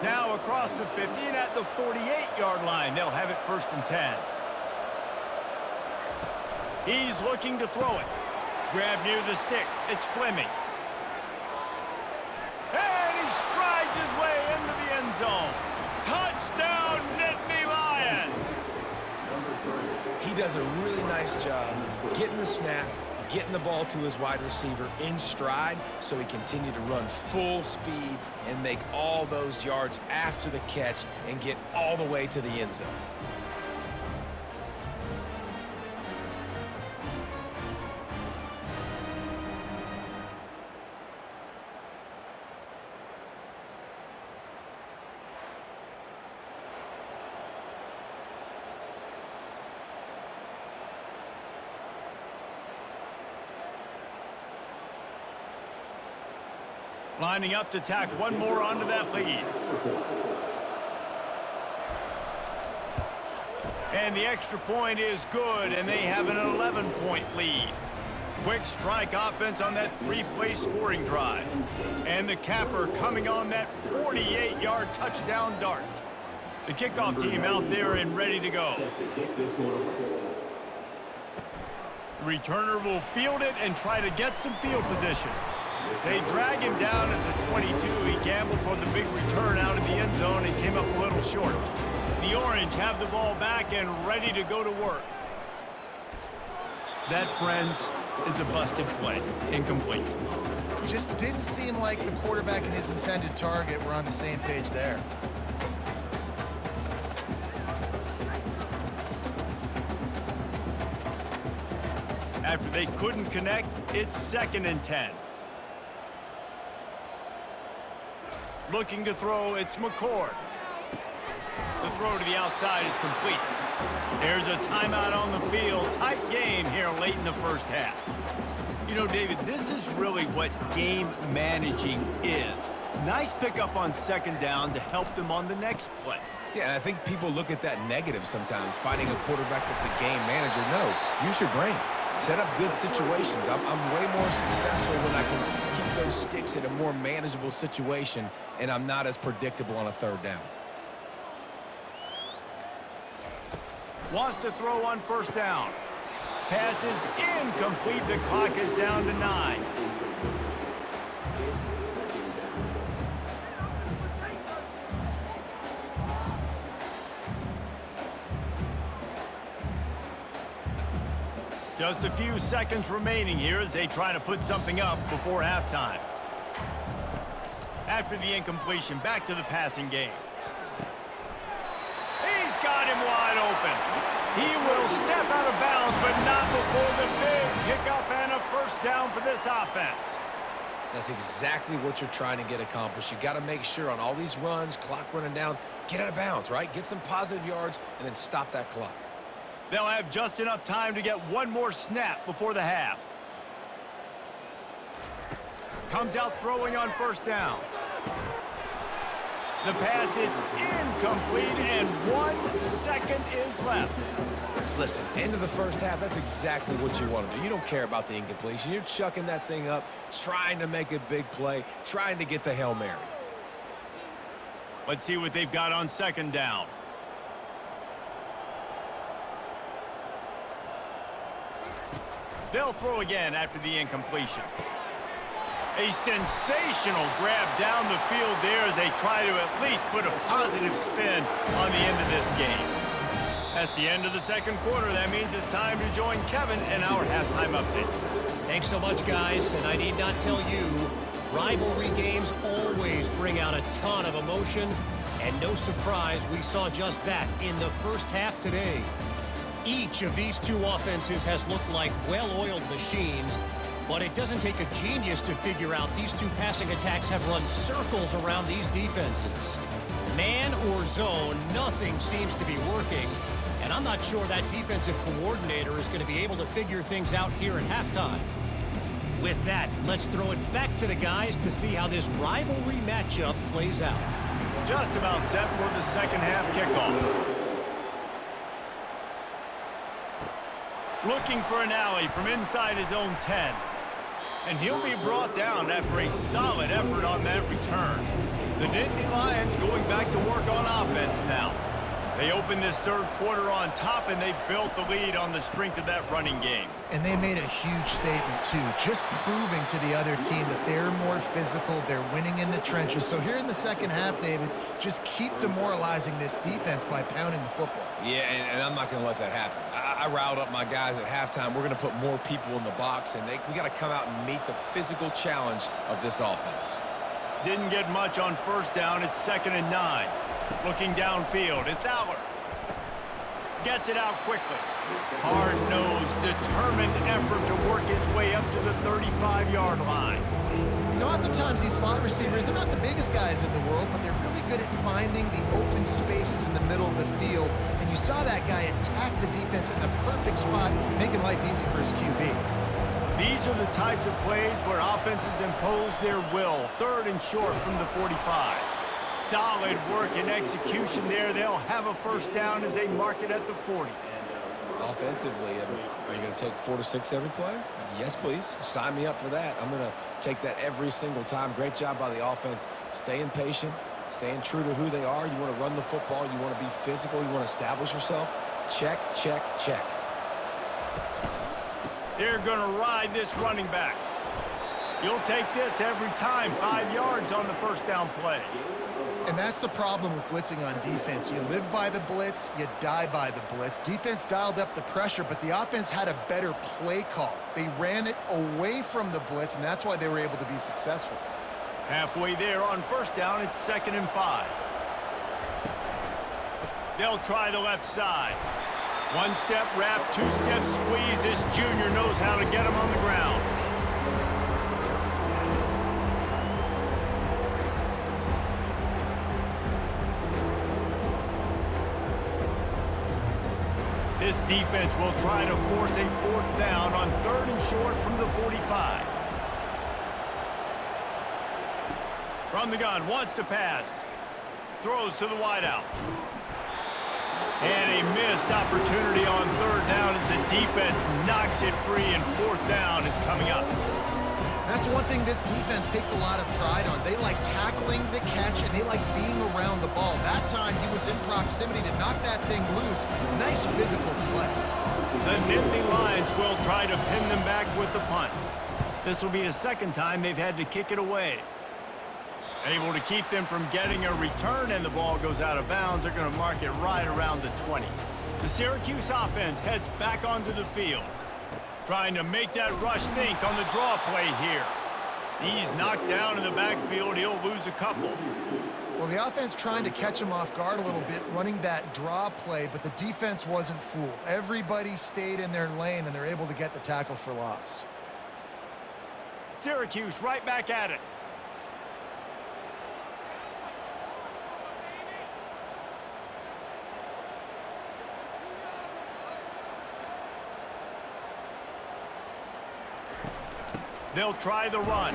Now across the 50 and at the 48-yard line, they'll have it first and 10. He's looking to throw it. Grab near the sticks. It's Fleming. And he strides his way into the end zone. Touchdown, Nittany Lions! He does a really nice job getting the snap, getting the ball to his wide receiver in stride so he continued to run full speed and make all those yards after the catch and get all the way to the end zone. Lining up to tack one more onto that lead. And the extra point is good, and they have an 11-point lead. Quick strike offense on that three-play scoring drive. And the capper coming on that 48-yard touchdown dart. The kickoff team out there and ready to go. The returner will field it and try to get some field position. They drag him down at the 22. He gambled for the big return out of the end zone and came up a little short. The Orange have the ball back and ready to go to work. That, friends, is a busted play. Incomplete. Just didn't seem like the quarterback and his intended target were on the same page there. After they couldn't connect, it's 2nd and 10. Looking to throw, it's McCord. The throw to the outside is complete. There's a timeout on the field. Tight game here late in the first half. You know, David, this is really what game managing is. Nice pickup on 2nd down to help them on the next play. Yeah, and I think people look at that negative sometimes, finding a quarterback that's a game manager. No, use your brain. Set up good situations. I'm way more successful when I can keep those sticks at a more manageable situation, and I'm not as predictable on a 3rd down. Wants to throw on 1st down. Pass is incomplete. The clock is down to 9. Just a few seconds remaining here as they try to put something up before halftime. After the incompletion, back to the passing game. wide open. He will step out of bounds, but not before the big pickup and a first down for this offense. That's exactly what you're trying to get accomplished. You got to make sure on all these runs, clock running down, get out of bounds, right? Get some positive yards and then stop that clock. They'll have just enough time to get one more snap before the half. Comes out throwing on first down. The pass is incomplete, and 1 second is left. Listen, end of the first half, that's exactly what you want to do. You don't care about the incompletion. You're chucking that thing up, trying to make a big play, trying to get the Hail Mary. Let's see what they've got on second down. They'll throw again after the incompletion. A sensational grab down the field there as they try to at least put a positive spin on the end of this game. That's the end of the second quarter. That means it's time to join Kevin in our halftime update. Thanks so much, guys. And I need not tell you, rivalry games always bring out a ton of emotion. And no surprise, we saw just that in the first half today. Each of these two offenses has looked like well-oiled machines, but it doesn't take a genius to figure out these two passing attacks have run circles around these defenses. Man or zone, nothing seems to be working, and I'm not sure that defensive coordinator is going to be able to figure things out here at halftime. With that, let's throw it back to the guys to see how this rivalry matchup plays out. Just about set for the second half kickoff. Looking for an alley from inside his own 10. And he'll be brought down after a solid effort on that return. The Nittany Lions going back to work on offense now. They opened this third quarter on top, and they've built the lead on the strength of that running game. And they made a huge statement, too, just proving to the other team that they're more physical, they're winning in the trenches. So here in the second half, David, just keep demoralizing this defense by pounding the football. Yeah, and I'm not going to let that happen. I riled up my guys at halftime. We're going to put more people in the box, and we got to come out and meet the physical challenge of this offense. Didn't get much on first down. It's 2nd and 9. Looking downfield, it's Allar. Gets it out quickly. Hard-nosed, determined effort to work his way up to the 35-yard line. You know, oftentimes these slot receivers, they're not the biggest guys in the world, but they're really good at finding the open spaces in the middle of the field. And you saw that guy attack the defense in the perfect spot, making life easy for his QB. These are the types of plays where offenses impose their will. 3rd and short from the 45. Solid work and execution there. They'll have a first down as they mark it at the 40. Offensively, are you going to take 4 to 6 every play? Yes, please. Sign me up for that. I'm going to take that every single time. Great job by the offense. Staying patient, staying true to who they are. You want to run the football. You want to be physical. You want to establish yourself. Check, check, check. They're going to ride this running back. You'll take this every time. 5 yards on the first down play. And that's the problem with blitzing on defense. You live by the blitz, you die by the blitz. Defense dialed up the pressure, but the offense had a better play call. They ran it away from the blitz, and that's why they were able to be successful. Halfway there on first down, it's 2nd and 5. They'll try the left side. 1-step wrap, 2-step squeeze. This junior knows how to get him on the ground. This defense will try to force a 4th down on 3rd and short from the 45. From the gun, wants to pass. Throws to the wideout. And a missed opportunity on 3rd down as the defense knocks it free, and 4th down is coming up. That's one thing this defense takes a lot of pride on. They like tackling the catch, and they like being around the ball. That time, he was in proximity to knock that thing loose. Nice physical play. The Nittany Lions will try to pin them back with the punt. This will be the 2nd time they've had to kick it away. Able to keep them from getting a return, and the ball goes out of bounds. They're going to mark it right around the 20. The Syracuse offense heads back onto the field. Trying to make that rush think on the draw play here. He's knocked down in the backfield. He'll lose a couple. Well, the offense trying to catch him off guard a little bit, running that draw play, but the defense wasn't fooled. Everybody stayed in their lane, and they're able to get the tackle for loss. Syracuse right back at it. They'll try the run.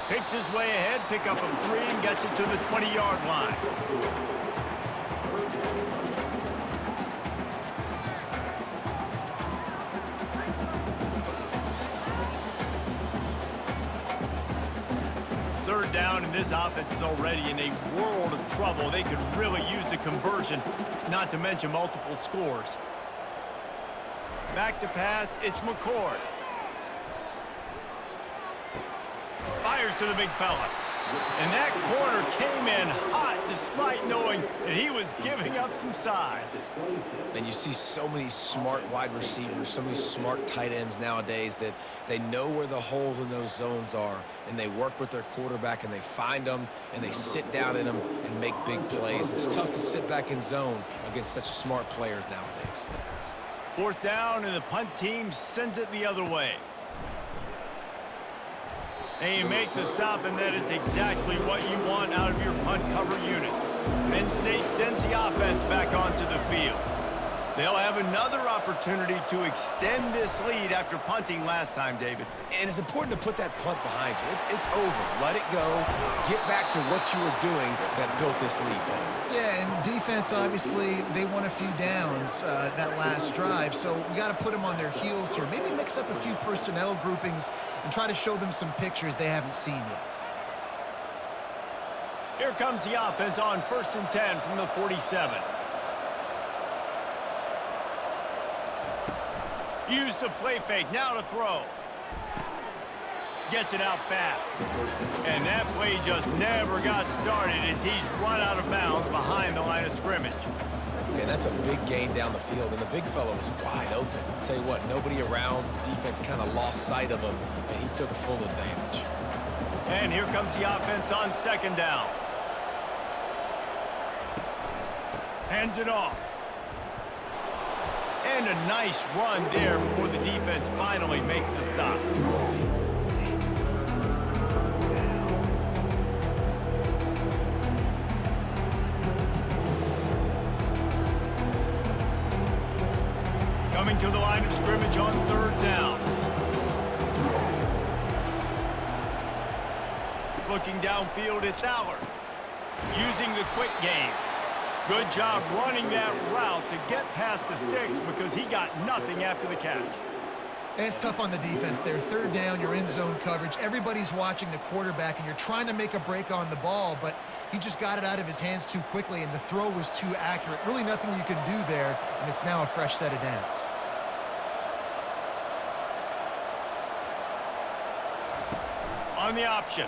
Picks his way ahead, pick up a 3, and gets it to the 20-yard line. Third down, and this offense is already in a world of trouble. They could really use a conversion, not to mention multiple scores. Back to pass, it's McCord. Fires to the big fella. And that corner came in hot despite knowing that he was giving up some size. And you see so many smart wide receivers, so many smart tight ends nowadays that they know where the holes in those zones are, and they work with their quarterback, and they find them, and they sit down in them and make big plays. It's tough to sit back in zone against such smart players nowadays. Fourth down, and the punt team sends it the other way. And you make the stop, and that is exactly what you want out of your punt cover unit. Penn State sends the offense back onto the field. They'll have another opportunity to extend this lead after punting last time, David. And it's important to put that punt behind you. It's over. Let it go. Get back to what you were doing that built this lead, though. Yeah, and defense, obviously, they won a few downs that last drive, so we got to put them on their heels here. Maybe mix up a few personnel groupings and try to show them some pictures they haven't seen yet. Here comes the offense on 1st and 10 from the 47. Use the play fake, now to throw. Gets it out fast. And that play just never got started as he's run out of bounds behind the line of scrimmage. And that's a big gain down the field, and the big fellow was wide open. I'll tell you what, nobody around, the defense kind of lost sight of him, and he took full advantage. And here comes the offense on 2nd down. Hands it off. And a nice run there before the defense finally makes the stop. Coming to the line of scrimmage on 3rd down. Looking downfield, it's Allar. Using the quick game. Good job running that route to get past the sticks because he got nothing after the catch. And it's tough on the defense there. 3rd down, you're in zone coverage. Everybody's watching the quarterback, and you're trying to make a break on the ball, but he just got it out of his hands too quickly, and the throw was too accurate. Really nothing you can do there, and it's now a fresh set of downs. On the option.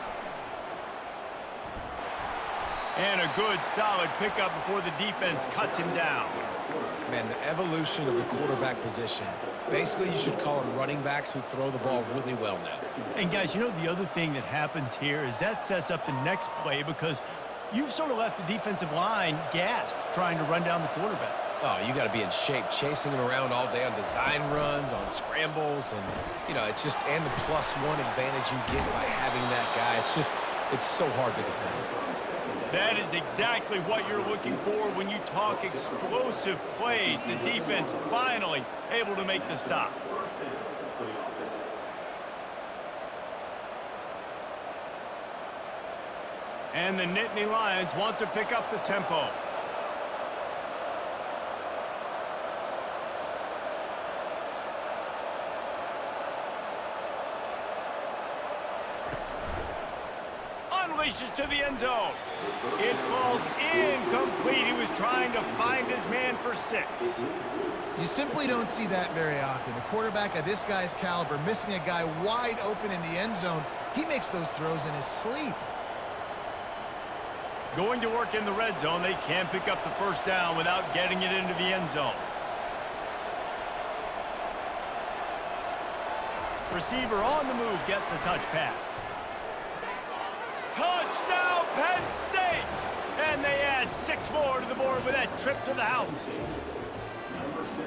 And a good, solid pickup before the defense cuts him down. Man, the evolution of the quarterback position. Basically, you should call them running backs who throw the ball really well now. And, guys, you know the other thing that happens here is that sets up the next play because you've sort of left the defensive line gassed trying to run down the quarterback. Oh, you got to be in shape, chasing him around all day on design runs, on scrambles, and, you know, it's just, and the +1 advantage you get by having that guy. It's so hard to defend. That is exactly what you're looking for when you talk explosive plays. The defense finally able to make the stop. And the Nittany Lions want to pick up the tempo. Unleashes to the end zone. It falls incomplete. He was trying to find his man for 6. You simply don't see that very often. A quarterback of this guy's caliber missing a guy wide open in the end zone. He makes those throws in his sleep. Going to work in the red zone. They can pick up the 1st down without getting it into the end zone. Receiver on the move gets the touch pass. Touchdown, Penn State! And they add 6 more to the board with that trip to the house.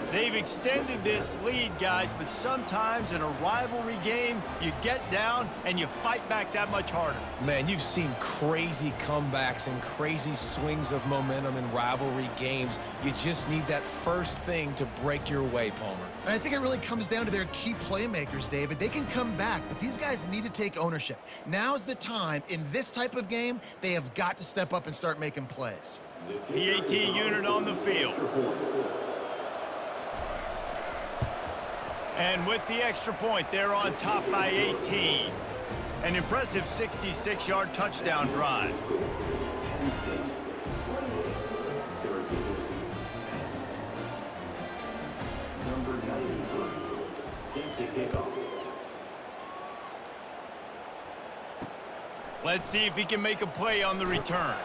They've extended this lead, guys, but sometimes in a rivalry game, you get down and you fight back that much harder. Man, you've seen crazy comebacks and crazy swings of momentum in rivalry games. You just need that first thing to break your way, Palmer. And I think it really comes down to their key playmakers, David. They can come back, but these guys need to take ownership. Now's the time. In this type of game, they have got to step up and start making plays. PAT unit on the field. And with the extra point, they're on top by 18. An impressive 66-yard touchdown drive. Let's see if he can make a play on the return.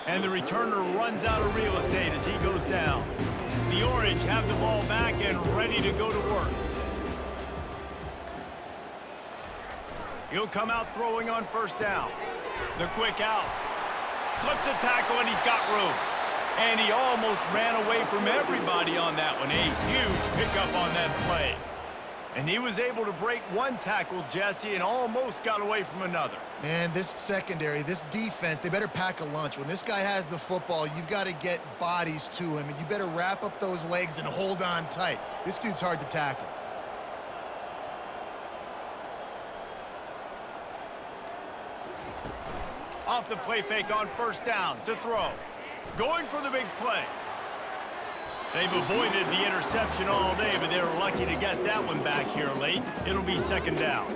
And the returner runs out of real estate as he goes down. The Orange have the ball back and ready to go to work. He'll come out throwing on first down. The quick out. Slips a tackle and he's got room. And he almost ran away from everybody on that one. A huge pickup on that play. And he was able to break one tackle, Jesse, and almost got away from another. Man, this secondary, this defense, they better pack a lunch. When this guy has the football, you've got to get bodies to him, and you better wrap up those legs and hold on tight. This dude's hard to tackle. Off the play fake on first down to throw. Going for the big play. They've avoided the interception all day, but they're lucky to get that one back here late. It'll be second down.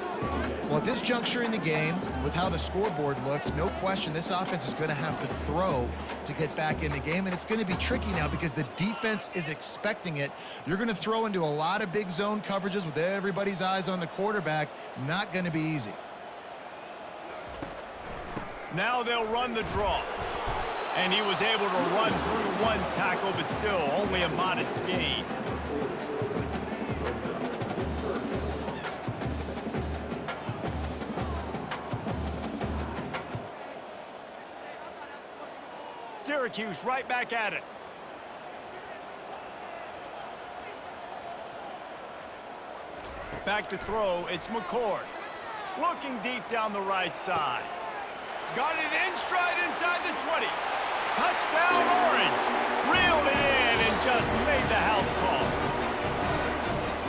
Well, at this juncture in the game, with how the scoreboard looks, no question this offense is going to have to throw to get back in the game, and it's going to be tricky now because the defense is expecting it. You're going to throw into a lot of big zone coverages with everybody's eyes on the quarterback. Not going to be easy. Now they'll run the draw. And he was able to run through one tackle, but still only a modest gain. Syracuse right back at it. Back to throw, it's McCord. Looking deep down the right side. Got it in stride inside the 20. Touchdown Orange. Reeled it in and just made the house call.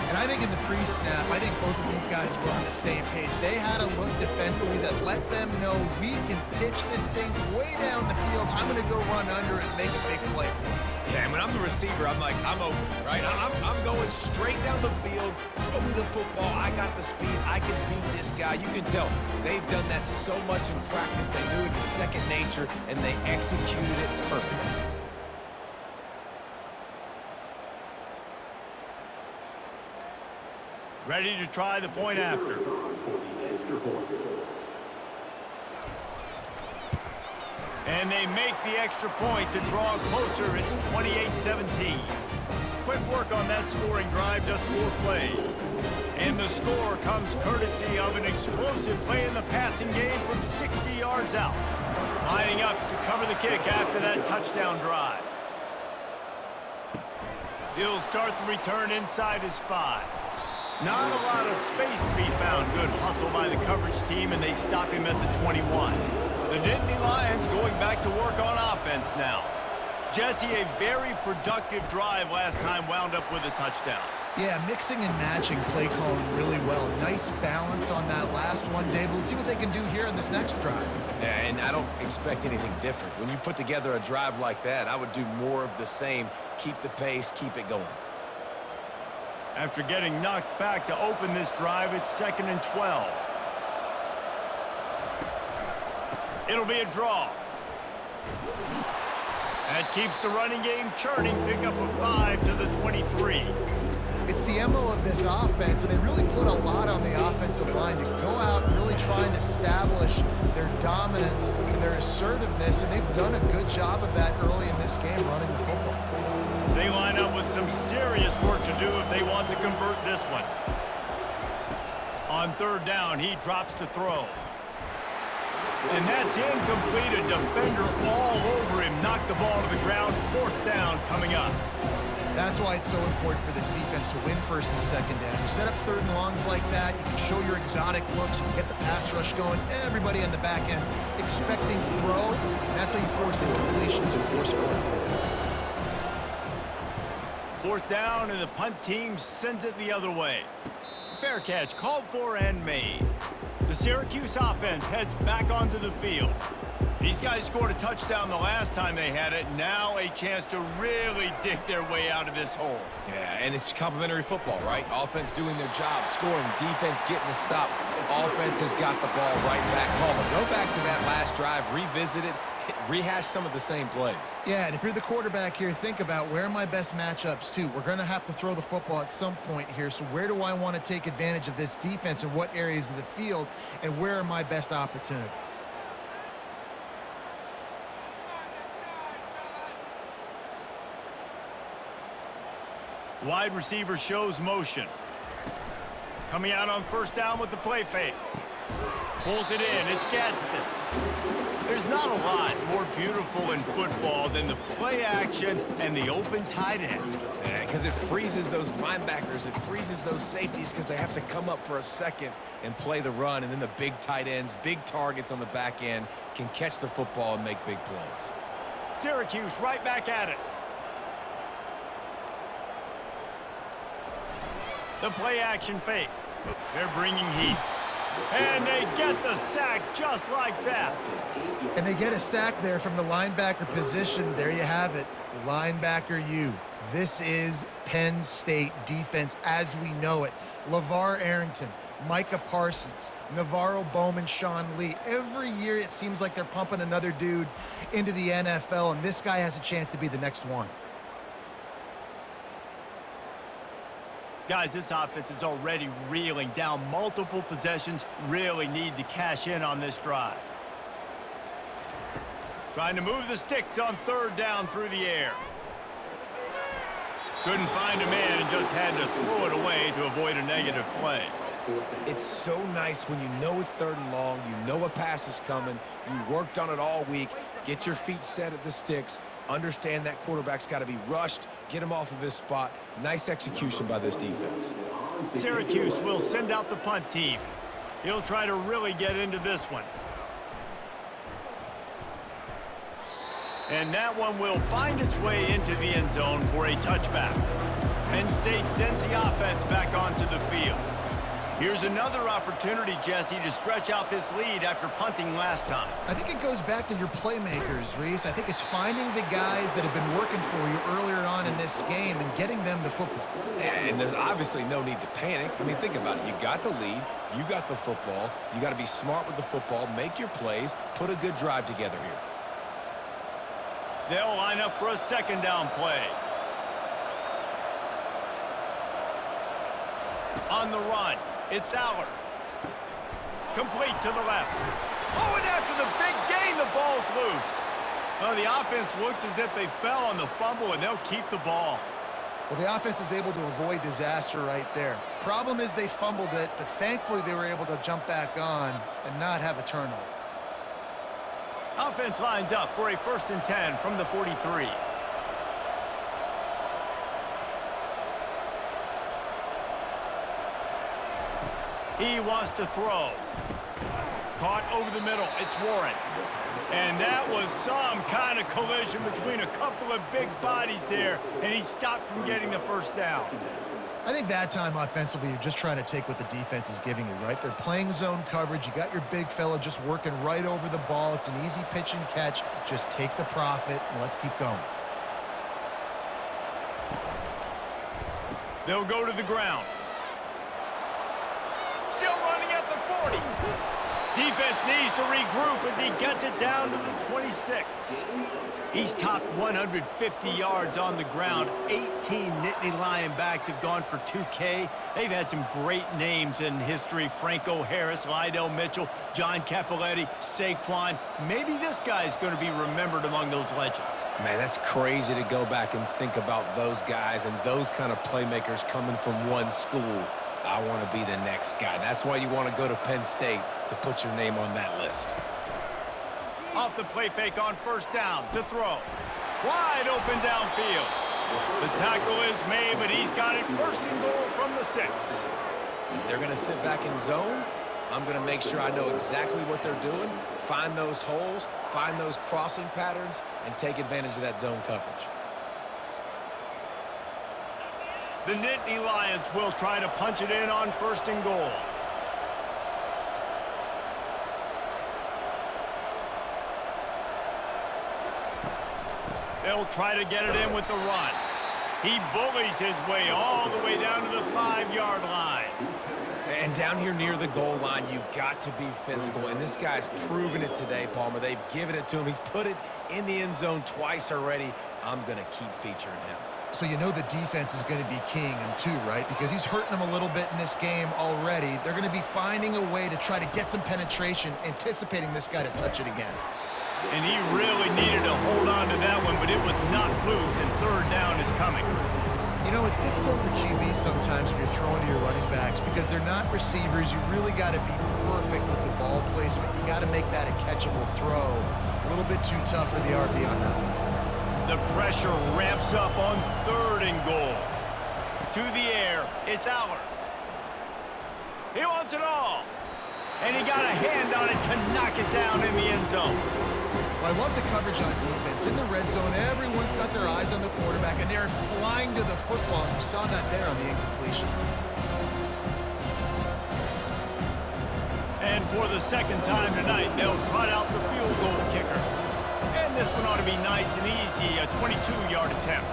And I think in the pre-snap, I think both of these guys were on the same page. They had a look defensively that let them know we can pitch this thing way down the field. I'm going to go run under and make a big play for it. Yeah, and when I'm the receiver, I'm like, I'm open, right? I'm going straight down the field. Throw me the football. I got the speed. I can beat this guy. You can tell they've done that so much in practice. They knew it was second nature, and they executed it perfectly. Ready to try the point after. And they make the extra point to draw closer. It's 28-17. Quick work on that scoring drive, just 4 plays. And the score comes courtesy of an explosive play in the passing game from 60 yards out. Lining up to cover the kick after that touchdown drive. He'll start the return inside his 5. Not a lot of space to be found. Good hustle by the coverage team, and they stop him at the 21. The Nittany Lions going back to work on offense now. Jesse, a very productive drive last time, wound up with a touchdown. Yeah, mixing and matching play calling really well. Nice balance on that last one, Dave. Let's see what they can do here in this next drive. Yeah, and I don't expect anything different. When you put together a drive like that, I would do more of the same. Keep the pace, keep it going. After getting knocked back to open this drive, it's 2nd and 12. It'll be a draw. That keeps the running game churning. Pick up a 5 to the 23. It's the MO of this offense, and they really put a lot on the offensive line to go out and really try and establish their dominance and their assertiveness, and they've done a good job of that early in this game running the football. They line up with some serious work to do if they want to convert this one. On 3rd down, he drops to throw. And that's incomplete. A defender all over him. Knocked the ball to the ground. 4th down coming up. That's why it's so important for this defense to win 1st and 2nd down. You set up 3rd and longs like that, you can show your exotic looks, you can get the pass rush going, everybody on the back end expecting throw, and that's how you force incompletions and force 4th down, and the punt team sends it the other way. Fair catch called for and made. The Syracuse offense heads back onto the field. These guys scored a touchdown the last time they had it. Now a chance to really dig their way out of this hole. Yeah, and it's complimentary football, right? Offense doing their job, scoring, defense getting the stop. Offense has got the ball right back home. Go back to that last drive, revisit it, rehash some of the same plays. Yeah, and if you're the quarterback here, think about where are my best matchups too. We're going to have to throw the football at some point here, so where do I want to take advantage of this defense and what areas of the field, and where are my best opportunities? Wide receiver shows motion. Coming out on 1st down with the play fake. Pulls it in. It's Gadsden. There's not a lot more beautiful in football than the play action and the open tight end. Yeah, because it freezes those linebackers. It freezes those safeties because they have to come up for a second and play the run. And then the big tight ends, big targets on the back end can catch the football and make big plays. Syracuse right back at it. The play action fake. They're bringing heat. And they get the sack just like that. And they get a sack there from the linebacker position. There you have it. Linebacker U. This is Penn State defense as we know it. LeVar Arrington, Micah Parsons, Navarro Bowman, Sean Lee. Every year it seems like they're pumping another dude into the NFL, and this guy has a chance to be the next one. Guys, this offense is already reeling down multiple possessions. Really need to cash in on this drive. Trying to move the sticks on 3rd down through the air. Couldn't find a man and just had to throw it away to avoid a negative play. It's so nice when you know it's 3rd and long, you know a pass is coming, you worked on it all week, get your feet set at the sticks, understand that quarterback's got to be rushed, get him off of his spot. Nice execution by this defense. Syracuse will send out the punt team. He'll try to really get into this one. And that one will find its way into the end zone for a touchback. Penn State sends the offense back onto the field. Here's another opportunity, Jesse, to stretch out this lead after punting last time. I think it goes back to your playmakers, Reese. I think it's finding the guys that have been working for you earlier on in this game and getting them the football. And there's obviously no need to panic. I mean, think about it. You got the lead. You got the football. You got to be smart with the football, make your plays, put a good drive together here. They'll line up for a 2nd down play. On the run, it's Allar. Complete to the left. Oh, and after the big gain, the ball's loose. Well, the offense looks as if they fell on the fumble, and they'll keep the ball. Well, the offense is able to avoid disaster right there. Problem is they fumbled it, but thankfully they were able to jump back on and not have a turnover. Offense lines up for a 1st and 10 from the 43. He wants to throw. Caught over the middle. It's Warren. And that was some kind of collision between a couple of big bodies there, and he stopped from getting the 1st down. I think that time offensively, you're just trying to take what the defense is giving you, right? They're playing zone coverage. You got your big fella just working right over the ball. It's an easy pitch and catch. Just take the profit, and let's keep going. They'll go to the ground. Still running at the 40. Defense needs to regroup as he gets it down to the 26. He's topped 150 yards on the ground. 18 Nittany Lionbacks have gone for 2K. They've had some great names in history. Franco Harris, Lydell Mitchell, John Capoletti, Saquon. Maybe this guy's going to be remembered among those legends. Man, that's crazy to go back and think about those guys and those kind of playmakers coming from one school. I want to be the next guy. That's why you want to go to Penn State, to put your name on that list. Off the play fake on first down to throw. Wide open downfield. The tackle is made, but he's got it first and goal from the 6. If they're going to sit back in zone, I'm going to make sure I know exactly what they're doing, find those holes, find those crossing patterns, and take advantage of that zone coverage. The Nittany Lions will try to punch it in on first and goal. They'll try to get it in with the run. He bullies his way all the way down to the 5-yard line. And down here near the goal line, you got to be physical. And this guy's proven it today, Palmer. They've given it to him. He's put it in the end zone twice already. I'm going to keep featuring him. So you know the defense is going to be keying him too, right? Because he's hurting them a little bit in this game already. They're going to be finding a way to try to get some penetration, anticipating this guy to touch it again. And he really needed to hold on to that one, but it was not loose, and third down is coming. You know, it's difficult for QBs sometimes when you're throwing to your running backs because they're not receivers. You really got to be perfect with the ball placement. You got to make that a catchable throw. A little bit too tough for the RB on that one. The pressure ramps up on third and goal. To the air, it's Allar. He wants it all. And he got a hand on it to knock it down in the end zone. Well, I love the coverage on defense. In the red zone, everyone's got their eyes on the quarterback, and they're flying to the football. You saw that there on the incompletion. And for the second time tonight, they'll trot out the field goal kicker. And this one ought to be nice and easy, a 22-yard attempt.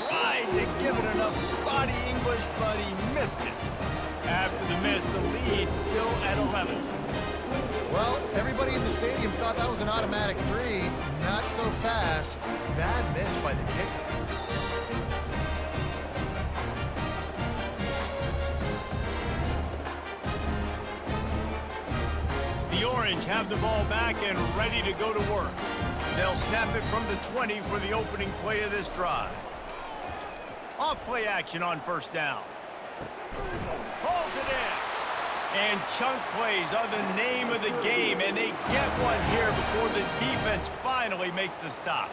Tried to give it enough body English, but he missed it. After the miss, the lead still at 11. Well, everybody in the stadium thought that was an automatic 3. Not so fast. Bad miss by the kicker. The Orange have the ball back and ready to go to work. They'll snap it from the 20 for the opening play of this drive. Off play action on first down. Pulls it in. And chunk plays are the name of the game, and they get one here before the defense finally makes the stop.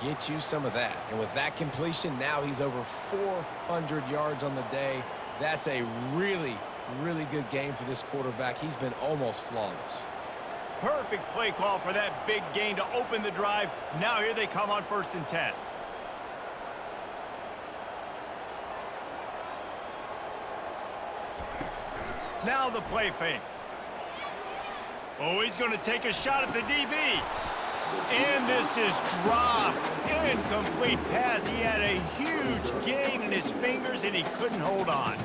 Get you some of that. And with that completion, now he's over 400 yards on the day. That's a really, really good game for this quarterback. He's been almost flawless. Perfect play call for that big gain to open the drive. Now here they come on first and 10. Now the play fake. Oh, he's going to take a shot at the DB. And this is dropped. Incomplete pass. He had a huge gain in his fingers, and he couldn't hold on.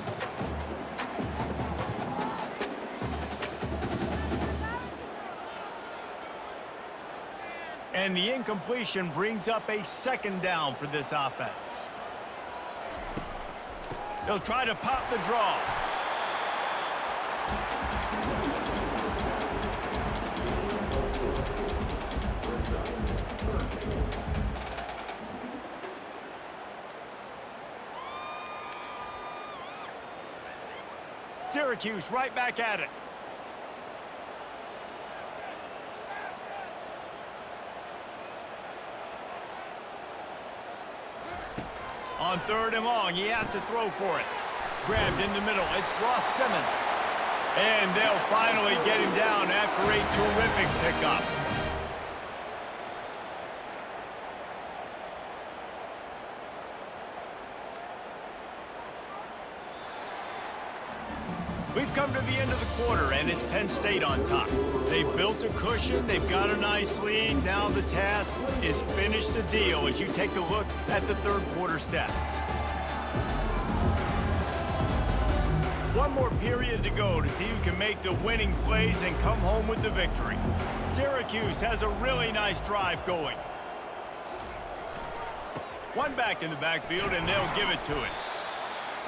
And the incompletion brings up a second down for this offense. He'll try to pop the draw. Syracuse right back at it. On third and long, he has to throw for it. Grabbed in the middle, it's Ross Simmons. And they'll finally get him down after a terrific pickup. We've come to the end of the quarter, and it's Penn State on top. They've built a cushion. They've got a nice lead. Now the task is finish the deal as you take a look at the third quarter stats. One more period to go to see who can make the winning plays and come home with the victory. Syracuse has a really nice drive going. One back in the backfield, and they'll give it to it.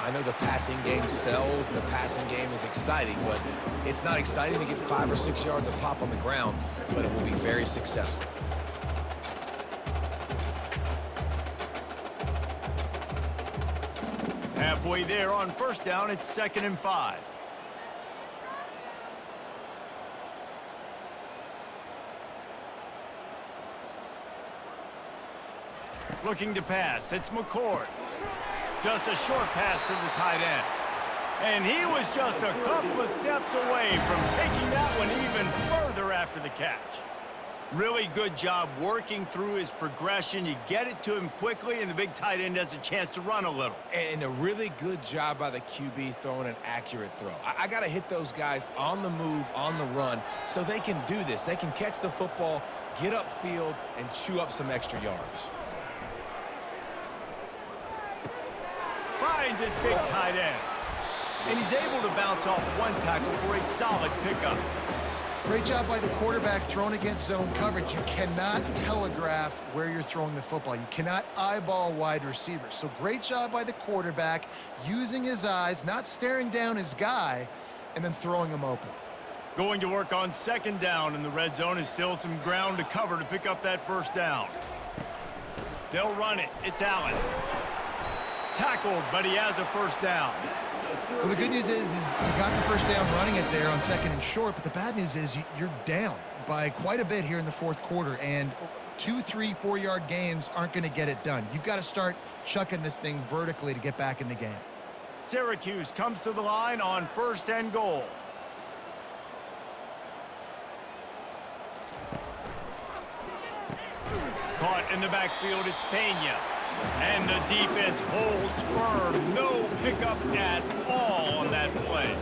I know the passing game sells and the passing game is exciting, but it's not exciting to get 5 or 6 yards of pop on the ground, but it will be very successful. Halfway there on first down, it's 2nd and 5. looking to pass. It's McCord. Just a short pass to the tight end. And he was just a couple of steps away from taking that one even further after the catch. Really good job working through his progression. You get it to him quickly, and the big tight end has a chance to run a little. And a really good job by the QB throwing an accurate throw. I got to hit those guys on the move, on the run, so they can do this. They can catch the football, get upfield, and chew up some extra yards. Finds his big tight end. And he's able to bounce off one tackle for a solid pickup. Great job by the quarterback throwing against zone coverage. You cannot telegraph where you're throwing the football. You cannot eyeball wide receivers. So great job by the quarterback using his eyes, not staring down his guy, and then throwing him open. Going to work on second down in the red zone is still some ground to cover to pick up that first down. They'll run it. It's Allar. Tackled, but he has a first down. Well, the good news is you got the first down running it there on second and short, but the bad news is you're down by quite a bit here in the fourth quarter, and 2, 3, 4-yard gains aren't going to get it done. You've got to start chucking this thing vertically to get back in the game. Syracuse comes to the line on first and goal. Caught in the backfield, it's Penn. And the defense holds firm. No pickup at all on that play.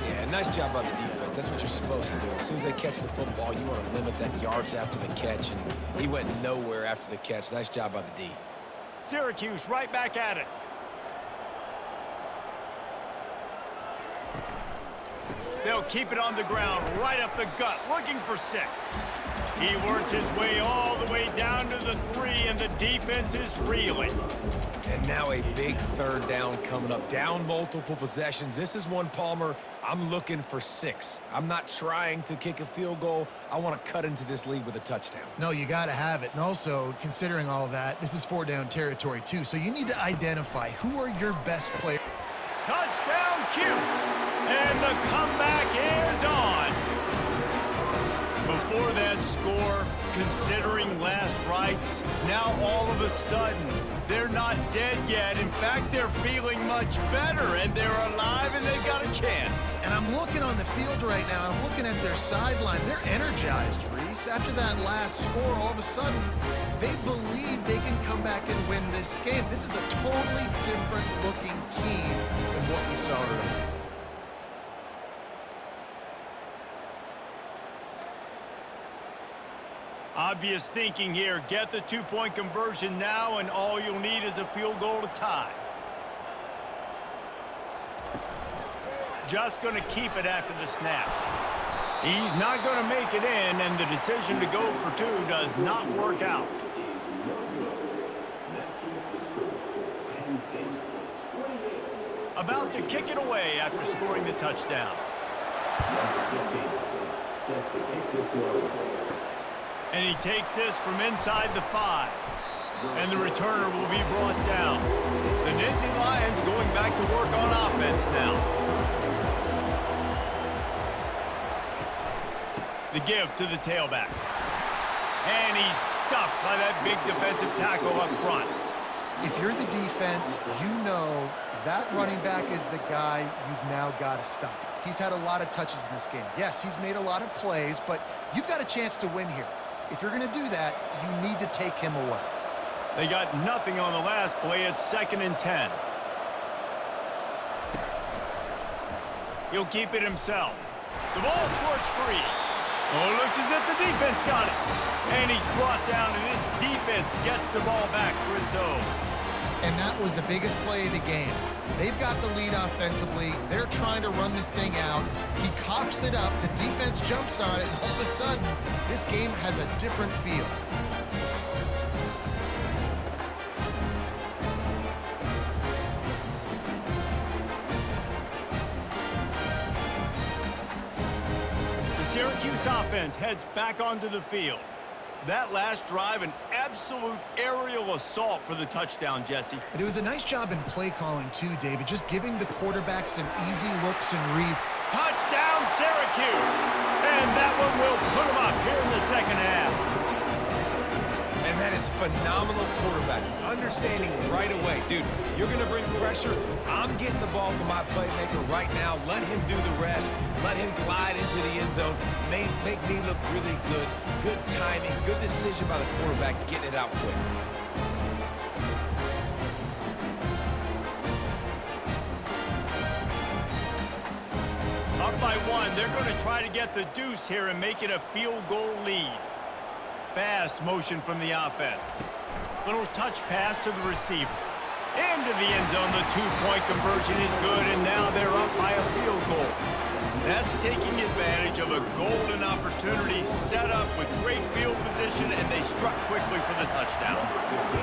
Yeah, nice job by the defense. That's what you're supposed to do. As soon as they catch the football, you want to limit that yards after the catch, and he went nowhere after the catch. Nice job by the D. Syracuse right back at it. They'll keep it on the ground, right up the gut, looking for 6. He works his way all the way down to the 3, and the defense is reeling. And now a big third down coming up. Down multiple possessions. This is one, Palmer, I'm looking for 6. I'm not trying to kick a field goal. I want to cut into this lead with a touchdown. No, you got to have it. And also, considering all of that, this is 4-down territory, too. So you need to identify who are your best players. Touchdown, Cuse! And the comeback is on. Before that score, considering last rites, now all of a sudden, they're not dead yet. In fact, they're feeling much better, and they're alive, and they've got a chance. And I'm looking on the field right now, I'm looking at their sideline. They're energized, Reese. After that last score, all of a sudden, they believe they can come back and win this game. This is a totally different-looking team than what we saw earlier. Obvious thinking here. Get the 2-point conversion now, and all you'll need is a field goal to tie. Just going to keep it after the snap. He's not going to make it in, and the decision to go for 2 does not work out. About to kick it away after scoring the touchdown. And he takes this from inside the 5. And the returner will be brought down. The Nittany Lions going back to work on offense now. The give to the tailback. And he's stuffed by that big defensive tackle up front. If you're the defense, you know that running back is the guy you've now got to stop. He's had a lot of touches in this game. Yes, he's made a lot of plays, but you've got a chance to win here. If you're going to do that, you need to take him away. They got nothing on the last play. It's 2nd and 10. He'll keep it himself. The ball squirts free. Oh, it looks as if the defense got it. And he's brought down, and this defense gets the ball back for its own. And that was the biggest play of the game. They've got the lead offensively. They're trying to run this thing out. He coughs it up. The defense jumps on it. And all of a sudden, this game has a different feel. The Syracuse offense heads back onto the field. That last drive, an absolute aerial assault for the touchdown, Jesse. But it was a nice job in play calling, too, David, just giving the quarterback some easy looks and reads. Touchdown, Syracuse! And that one will put them up here in the second half. And that is phenomenal quarterback. Understanding right away, dude, you're going to bring pressure. I'm getting the ball to my playmaker right now. Let him do the rest. Let him glide into the end zone. Make me look really good. Good timing, good decision by the quarterback, getting it out quick. Up by one, they're going to try to get the deuce here and make it a field goal lead. Fast motion from the offense. Little touch pass to the receiver. Into the end zone, the two-point conversion is good, and now they're up by a field goal. That's taking advantage of a golden opportunity set up with great field position, and they struck quickly for the touchdown.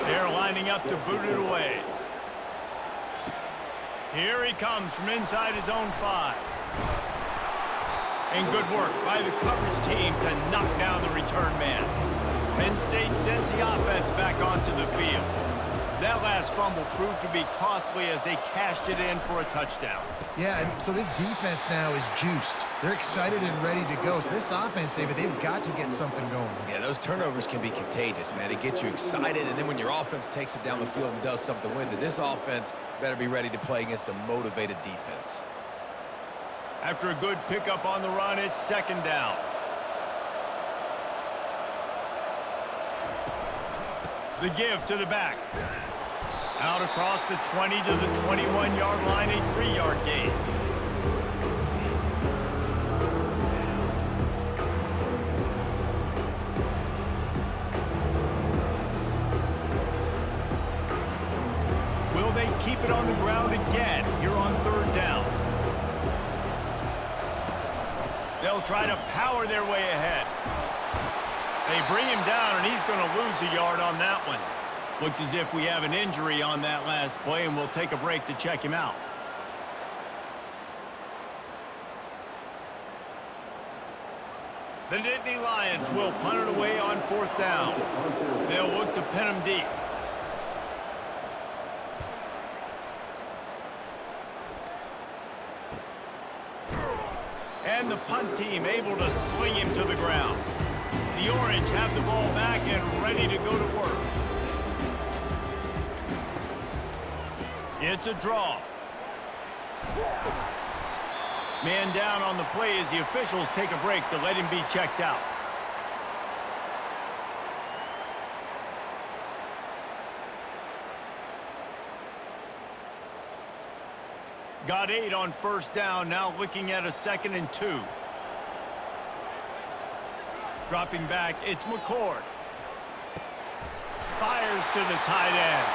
They're lining up to boot it away. Here he comes from inside his own 5. And good work by the coverage team to knock down the return man. Penn State sends the offense back onto the field. That last fumble proved to be costly as they cashed it in for a touchdown. Yeah, and so this defense now is juiced. They're excited and ready to go. So this offense, David, they've got to get something going. Yeah, those turnovers can be contagious, man. It gets you excited, and then when your offense takes it down the field and does something with it, this offense better be ready to play against a motivated defense. After a good pickup on the run, it's second down. The give to the back. Out across the 20 to the 21-yard line, a 3-yard gain. Will they keep it on the ground again here on third down? They'll try to power their way ahead. They bring him down, and he's going to lose a yard on that one. Looks as if we have an injury on that last play, and we'll take a break to check him out. The Nittany Lions will punt it away on fourth down. They'll look to pin him deep. And the punt team able to sling him to the ground. The Orange have the ball back and ready to go to work. It's a draw. Man down on the play as the officials take a break to let him be checked out. Got 8 on first down, now looking at a 2nd and 2. Dropping back, it's McCord. Fires to the tight end.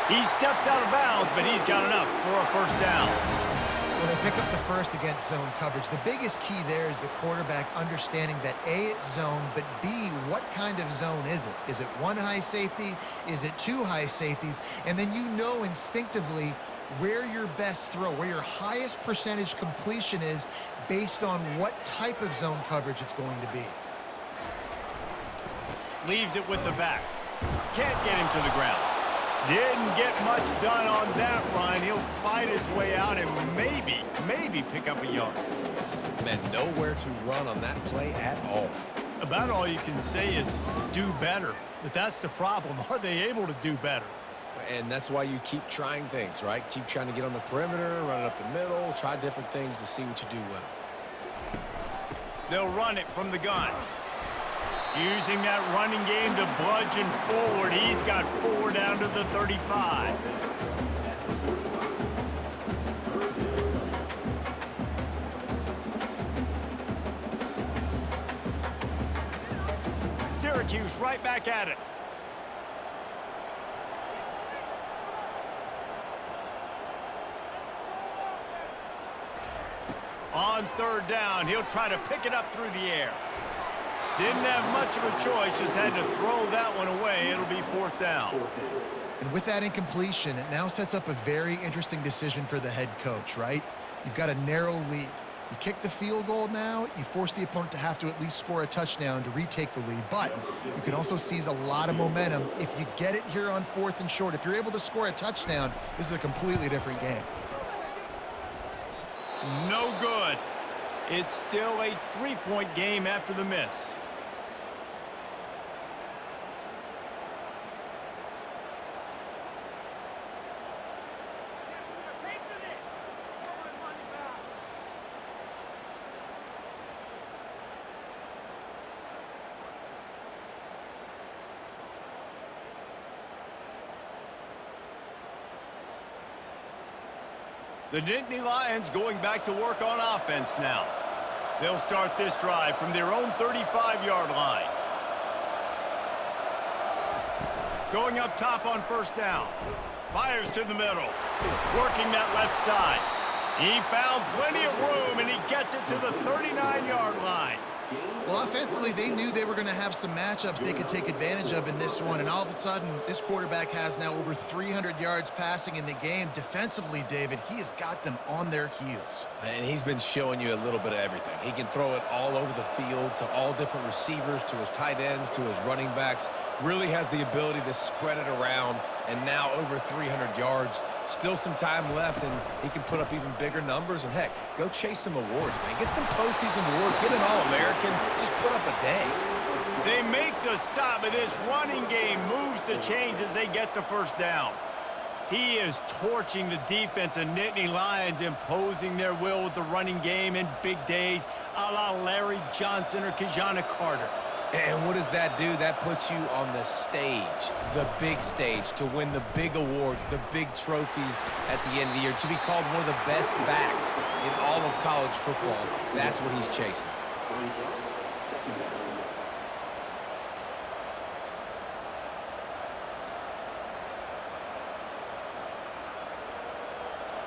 He steps out of bounds, but he's got enough for a first down. Well, they pick up the first against zone coverage. The biggest key there is the quarterback understanding that A, it's zone, but B, what kind of zone is it? Is it one high safety? Is it two high safeties? And then you know instinctively where your best throw, where your highest percentage completion is based on what type of zone coverage it's going to be. Leaves it with the back. Can't get him to the ground. Didn't get much done on that run. He'll fight his way out and maybe pick up a yard. Man, nowhere to run on that play at all. About all you can say is do better. But that's the problem. Are they able to do better? And that's why you keep trying things, right? Keep trying to get on the perimeter, run it up the middle, try different things to see what you do well. They'll run it from the gun. Using that running game to bludgeon forward. He's got 4 down to the 35. Syracuse right back at it. On third down, he'll try to pick it up through the air. Didn't have much of a choice, just had to throw that one away. It'll be fourth down. And with that incompletion, it now sets up a very interesting decision for the head coach, right? You've got a narrow lead. You kick the field goal now, you force the opponent to have to at least score a touchdown to retake the lead. But you can also seize a lot of momentum if you get it here on 4th and short. If you're able to score a touchdown, this is a completely different game. No good. It's still a 3-point game after the miss. The Nittany Lions going back to work on offense now. They'll start this drive from their own 35-yard line. Going up top on first down. Fires to the middle. Working that left side. He found plenty of room, and he gets it to the 39-yard line. Well, offensively, they knew they were going to have some matchups they could take advantage of in this one, and all of a sudden, this quarterback has now over 300 yards passing in the game. Defensively, David, he has got them on their heels. And he's been showing you a little bit of everything. He can throw it all over the field to all different receivers, to his tight ends, to his running backs. Really has the ability to spread it around, and now over 300 yards. Still some time left, and he can put up even bigger numbers. And, heck, go chase some awards, man. Get some postseason awards. Get an All-American. Just put up a day. They make the stop, but this running game moves the chains as they get the first down. He is torching the defense of Nittany Lions, imposing their will with the running game in big days, a la Larry Johnson or Kajana Carter. And what does that do? That puts you on the stage, the big stage, to win the big awards, the big trophies at the end of the year, to be called one of the best backs in all of college football. That's what he's chasing.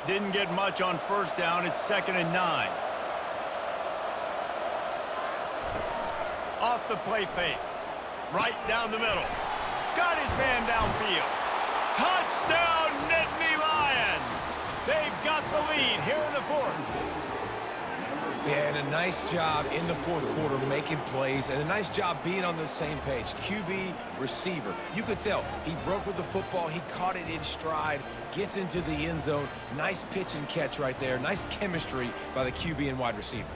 Didn't get much on first down. It's 2nd and 9. Off the play fake. Right down the middle. Got his man downfield. Touchdown, Nittany Lions! They've got the lead here in the 4th. Yeah, and a nice job in the 4th quarter making plays, and a nice job being on the same page. QB, receiver. You could tell he broke with the football. He caught it in stride, gets into the end zone. Nice pitch and catch right there. Nice chemistry by the QB and wide receiver.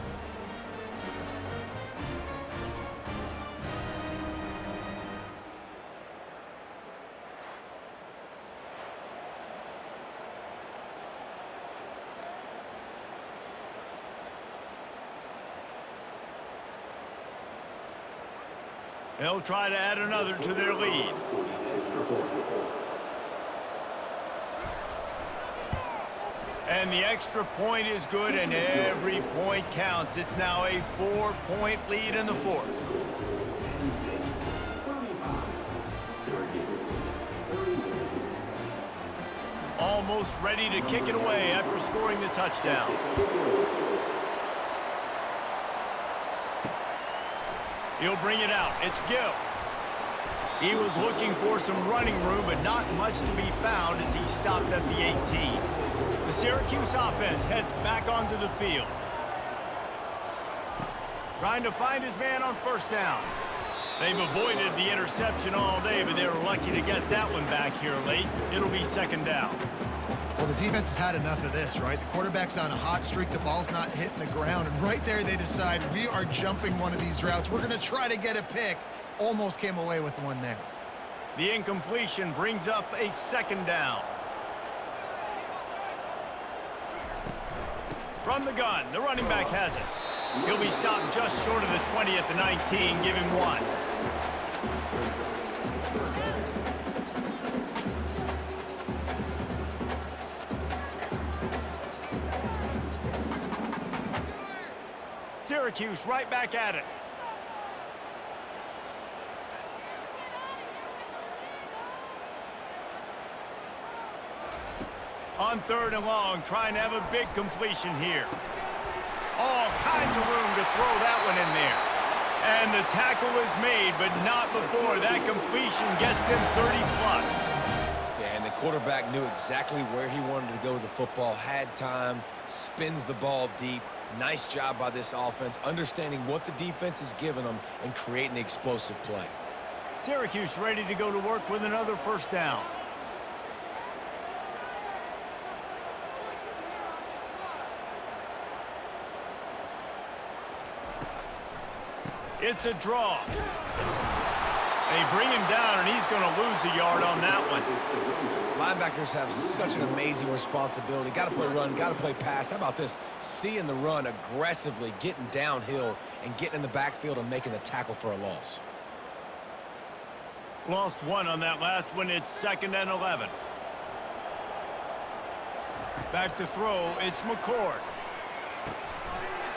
They'll try to add another to their lead. And the extra point is good, and every point counts. It's now a 4-point lead in the 4th. Almost ready to kick it away after scoring the touchdown. He'll bring it out. It's Gill. He was looking for some running room, but not much to be found as he stopped at the 18. The Syracuse offense heads back onto the field. Trying to find his man on first down. They've avoided the interception all day, but they were lucky to get that one back here late. It'll be 2nd down. Well, the defense has had enough of this, right? The quarterback's on a hot streak. The ball's not hitting the ground. And right there, they decide, we are jumping one of these routes. We're going to try to get a pick. Almost came away with one there. The incompletion brings up a 2nd down. From the gun, the running back has it. He'll be stopped just short of the 20 at the 19. Give him 1. Syracuse right back at it. On 3rd and long, trying to have a big completion here. All kinds of room to throw that one in there. And the tackle is made, but not before that completion gets them 30+. Yeah, and the quarterback knew exactly where he wanted to go with the football, had time, spins the ball deep. Nice job by this offense, understanding what the defense is giving them and creating the explosive play. Syracuse ready to go to work with another first down. It's a draw. They bring him down, and he's going to lose a yard on that one. Linebackers have such an amazing responsibility. Got to play run, got to play pass. How about this? Seeing the run aggressively, getting downhill, and getting in the backfield and making the tackle for a loss. Lost 1 on that last one. It's 2nd and 11. Back to throw, it's McCord.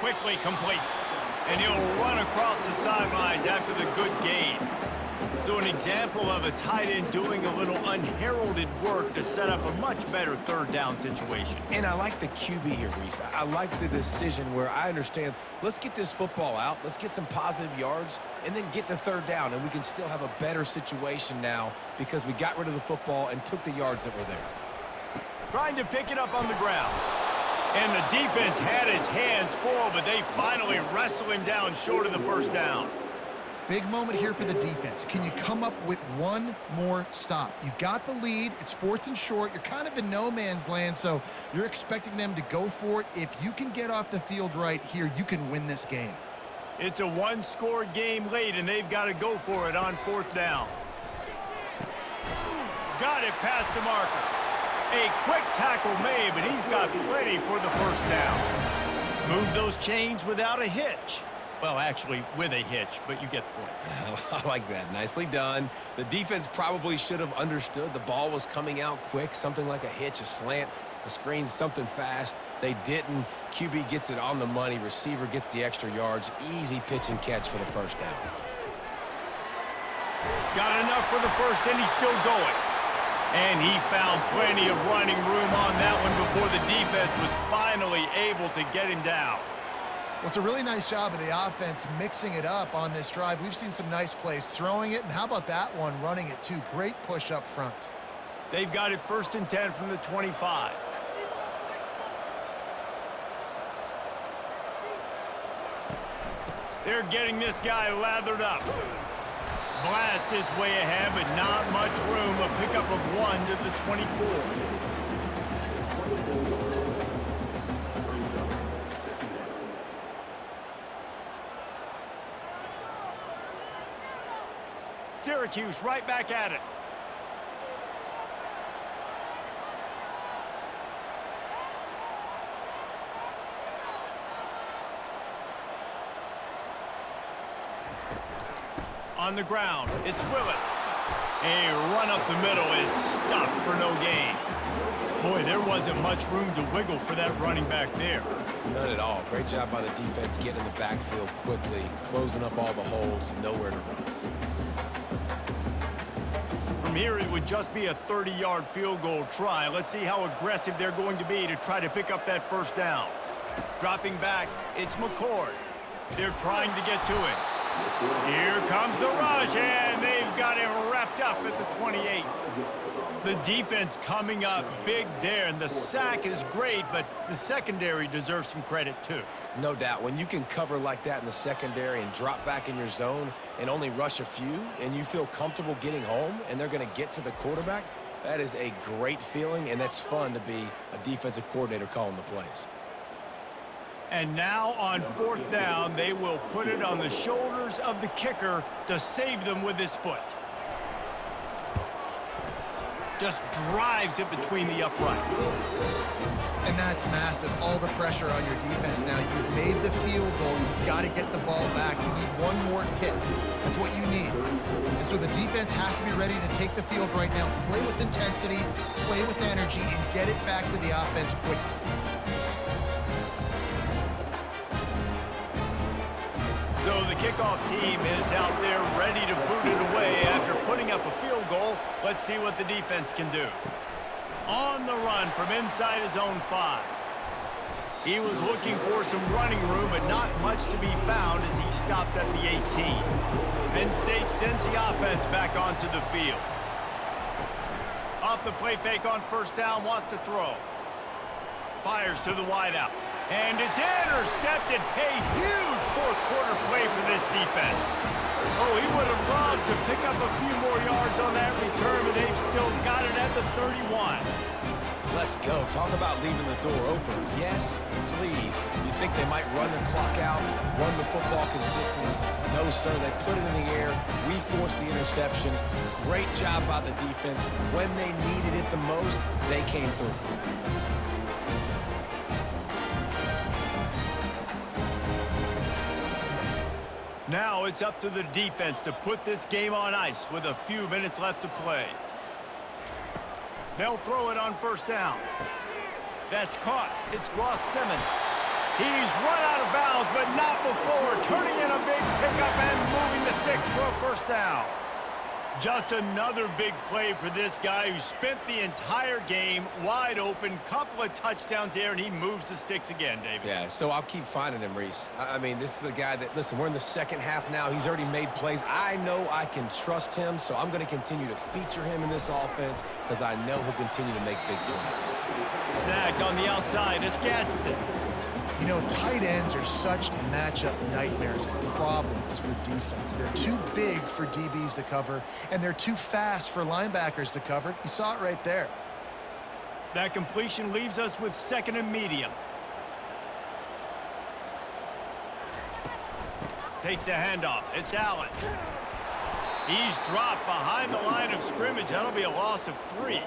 Quickly complete. And he'll run across the sidelines after the good gain. So an example of a tight end doing a little unheralded work to set up a much better third down situation. And I like the QB here, Reese. I like the decision where I understand, let's get this football out, let's get some positive yards, and then get to third down, and we can still have a better situation now because we got rid of the football and took the yards that were there. Trying to pick it up on the ground. And the defense had his hands full, but they finally wrestle him down short of the first down. Big moment here for the defense. Can you come up with one more stop? You've got the lead. It's 4th and short. You're kind of in no man's land, so you're expecting them to go for it. If you can get off the field right here, you can win this game. It's a one-score game late, and they've got to go for it on 4th down. Got it past the marker. A quick tackle made, but he's got plenty for the first down. Move those chains without a hitch. Well, actually, with a hitch, but you get the point. I like that. Nicely done. The defense probably should have understood the ball was coming out quick, something like a hitch, a slant, a screen, something fast. They didn't. QB gets it on the money. Receiver gets the extra yards. Easy pitch and catch for the first down. Got enough for the first, and he's still going. And he found plenty of running room on that one before the defense was finally able to get him down. Well, it's a really nice job of the offense mixing it up on this drive. We've seen some nice plays throwing it, and how about that one running it too? Great push up front. They've got it 1st and 10 from the 25. They're getting this guy lathered up. Blast his way ahead, but not much room. A pickup of 1 to the 24. Syracuse right back at it. On the ground, it's Willis. A run up the middle is stuffed for no gain. Boy, there wasn't much room to wiggle for that running back there. None at all. Great job by the defense getting in the backfield quickly, closing up all the holes, nowhere to run. From here, it would just be a 30-yard field goal try. Let's see how aggressive they're going to be to try to pick up that first down. Dropping back, it's McCord. They're trying to get to it. Here comes the rush, and they've got him wrapped up at the 28. The defense coming up big there, and the sack is great, but the secondary deserves some credit too. No doubt. When you can cover like that in the secondary and drop back in your zone and only rush a few, and you feel comfortable getting home, and they're going to get to the quarterback, that is a great feeling, and that's fun to be a defensive coordinator calling the plays. And now on 4th down, they will put it on the shoulders of the kicker to save them with his foot. Just drives it between the uprights. And that's massive. All the pressure on your defense now. You've made the field goal. You've got to get the ball back. You need one more hit. That's what you need. And so the defense has to be ready to take the field right now. Play with intensity, play with energy, and get it back to the offense quickly. So the kickoff team is out there ready to boot it away after putting up a field goal. Let's see what the defense can do. On the run from inside his own 5. He was looking for some running room, but not much to be found as he stopped at the 18. Penn State sends the offense back onto the field. Off the play fake on 1st down, wants to throw. Fires to the wideout. And it's intercepted. A huge 4th quarter play for this defense. Oh, he would have loved to pick up a few more yards on that return, but they've still got it at the 31. Let's go. Talk about leaving the door open. Yes, please. You think they might run the clock out, run the football consistently? No, sir. They put it in the air. We forced the interception. Great job by the defense. When they needed it the most, they came through. Now it's up to the defense to put this game on ice with a few minutes left to play. They'll throw it on 1st down. That's caught. It's Ross Simmons. He's run out of bounds, but not before turning in a big pickup and moving the sticks for a first down. Just another big play for this guy who spent the entire game wide open. Couple of touchdowns there, and he moves the sticks again, David. Yeah, so I'll keep finding him, Reese. I mean, this is a guy that, listen, we're in the second half now. He's already made plays. I know I can trust him, so I'm going to continue to feature him in this offense because I know he'll continue to make big plays. Snagged on the outside. It's Gadsden. You know, tight ends are such matchup nightmares and problems for defense. They're too big for DBs to cover, and they're too fast for linebackers to cover. You saw it right there. That completion leaves us with second and medium. Takes the handoff. It's Allar. He's dropped behind the line of scrimmage. That'll be a loss of 3.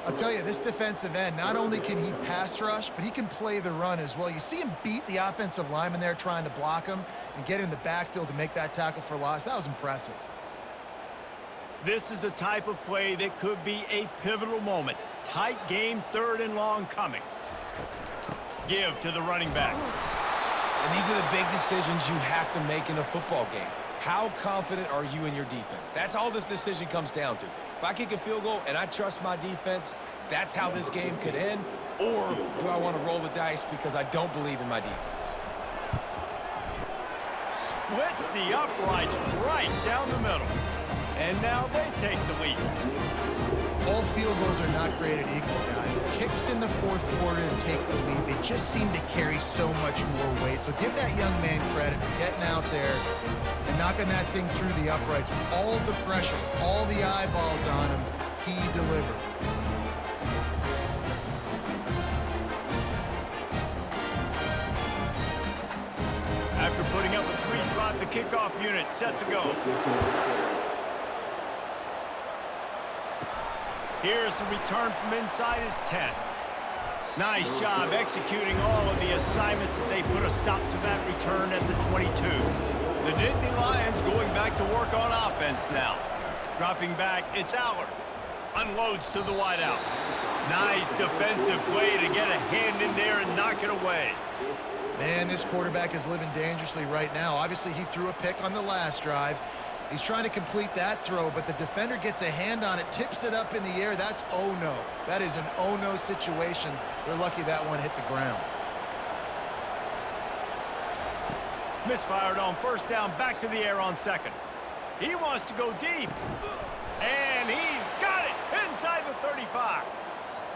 I'll tell you, this defensive end, not only can he pass rush, but he can play the run as well. You see him beat the offensive lineman there trying to block him and get in the backfield to make that tackle for loss. That was impressive. This is the type of play that could be a pivotal moment. Tight game, 3rd and long coming. Give to the running back. And these are the big decisions you have to make in a football game. How confident are you in your defense? That's all this decision comes down to. If I kick a field goal and I trust my defense, that's how this game could end. Or do I want to roll the dice because I don't believe in my defense? Splits the uprights right down the middle. And now they take the lead. All field goals are not created equal, guys. Kicks in the 4th quarter to take the lead. They just seem to carry so much more weight. So give that young man credit for getting out there and knocking that thing through the uprights with all the pressure, all the eyeballs on him. He delivered. After putting up a 3-spot, the kickoff unit set to go. Here's the return from inside his 10. Nice job executing all of the assignments as they put a stop to that return at the 22. The Nittany Lions going back to work on offense now. Dropping back, it's Allar. Unloads to the wideout. Nice defensive play to get a hand in there and knock it away. Man, this quarterback is living dangerously right now. Obviously, he threw a pick on the last drive. He's trying to complete that throw, but the defender gets a hand on it, tips it up in the air. That's oh-no. That is an oh-no situation. They're lucky that one hit the ground. Misfired on first down, back to the air on second. He wants to go deep. And he's got it inside the 35.